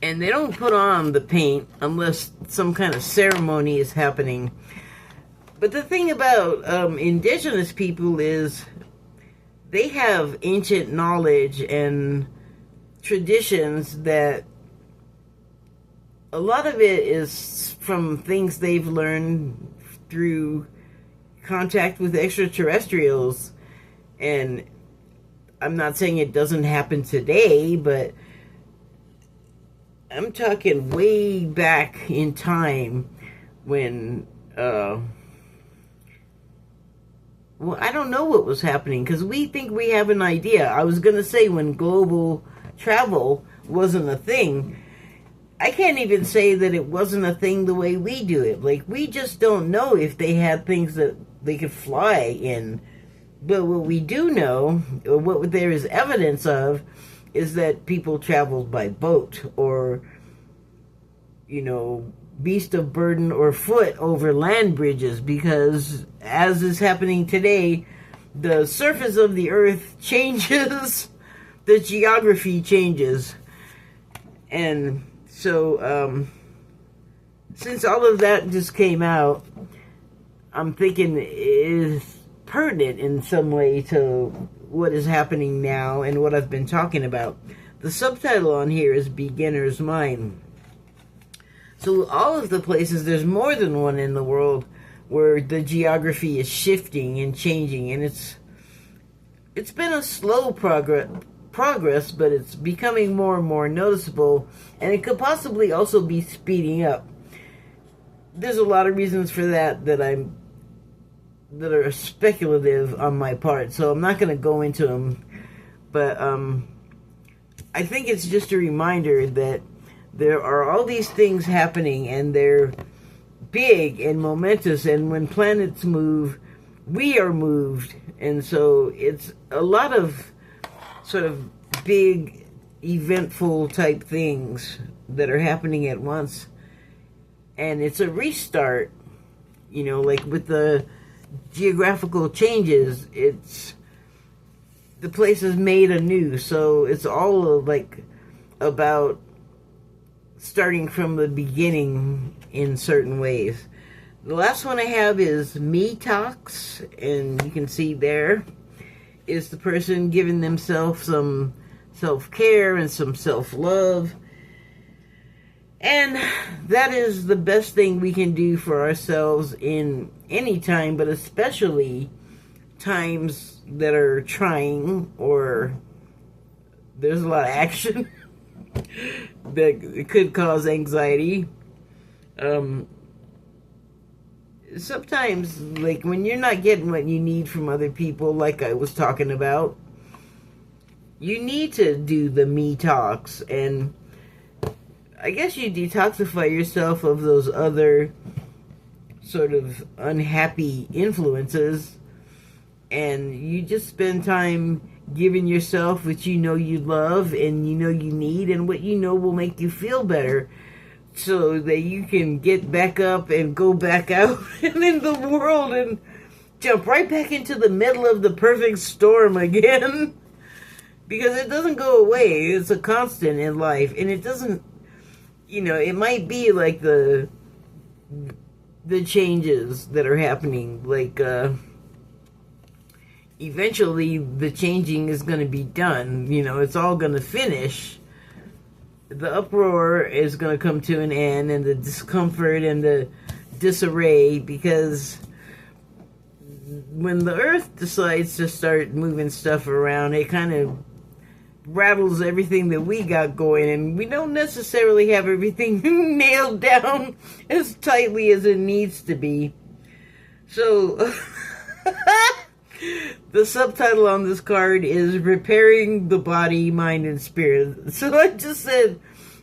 And they don't put on the paint unless some kind of ceremony is happening. But the thing about indigenous people is they have ancient knowledge and traditions that a lot of it is from things they've learned through contact with extraterrestrials. And I'm not saying it doesn't happen today, but I'm talking way back in time when, well, I don't know what was happening, because we think we have an idea. I was going to say when global travel wasn't a thing. I can't even say that it wasn't a thing the way we do it. Like, we just don't know if they had things that they could fly in. But what we do know, or what there is evidence of, is that people traveled by boat or, you know, beast of burden or foot over land bridges, because as is happening today, the surface of the earth changes, the geography changes. And so, since all of that just came out, I'm thinking it is pertinent in some way to what is happening now and what I've been talking about. The subtitle on here is Beginner's Mind. So all of the places, there's more than one in the world where the geography is shifting and changing, and it's been a slow progress, but it's becoming more and more noticeable, and it could possibly also be speeding up. There's a lot of reasons for that that are speculative on my part, so I'm not going to go into them. But I think it's just a reminder that there are all these things happening, and they're big and momentous, and when planets move, we are moved. And so it's a lot of sort of big, eventful type things that are happening at once. And it's a restart, you know, like with the geographical changes, it's the place is made anew. So it's all like about starting from the beginning in certain ways. The last one I have is me talks, and you can see there is the person giving themselves some self-care and some self-love. And that is the best thing we can do for ourselves in any time, but especially times that are trying or there's a lot of action that could cause anxiety. Sometimes, like, when you're not getting what you need from other people, like I was talking about, you need to do the me talks, and I guess you detoxify yourself of those other sort of unhappy influences, and you just spend time giving yourself what you know you love and you know you need and what you know will make you feel better, so that you can get back up and go back out and in the world and jump right back into the middle of the perfect storm again. Because it doesn't go away. It's a constant in life. And it doesn't, you know, it might be like the changes that are happening. Like, eventually the changing is going to be done. You know, it's all going to finish. The uproar is going to come to an end, and the discomfort and the disarray, because when the earth decides to start moving stuff around, it kind of rattles everything that we got going, and we don't necessarily have everything nailed down as tightly as it needs to be. So the subtitle on this card is Repairing the Body, Mind, and Spirit. So I just said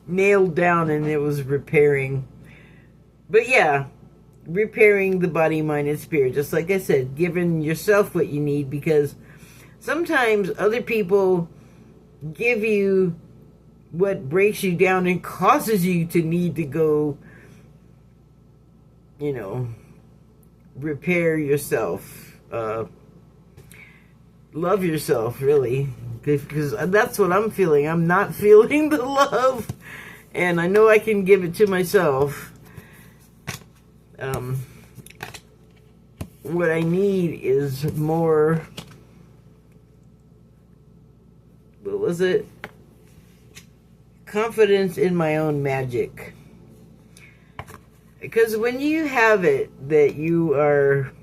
nailed down, and it was repairing. But yeah, repairing the body, mind, and spirit. Just like I said, giving yourself what you need, because sometimes other people give you what breaks you down and causes you to need to go, you know, repair yourself. Love yourself, really, because that's what I'm feeling. I'm not feeling the love, and I know I can give it to myself. What I need is more, what was it? Confidence in my own magic. Because when you have it, that you are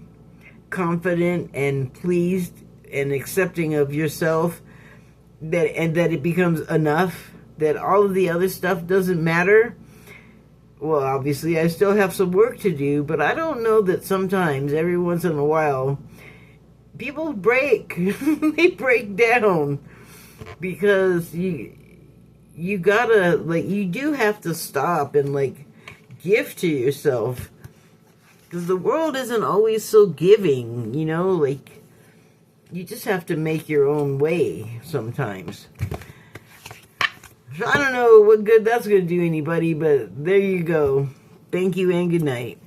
confident and pleased and accepting of yourself, that it becomes enough, that all of the other stuff doesn't matter. Well, obviously I still have some work to do, but I don't know that sometimes, every once in a while, people break. They break down, because you gotta, like, you do have to stop and, like, give to yourself, because the world isn't always so giving, you know, like, you just have to make your own way sometimes. So I don't know what good that's going to do anybody, but there you go. Thank you and good night.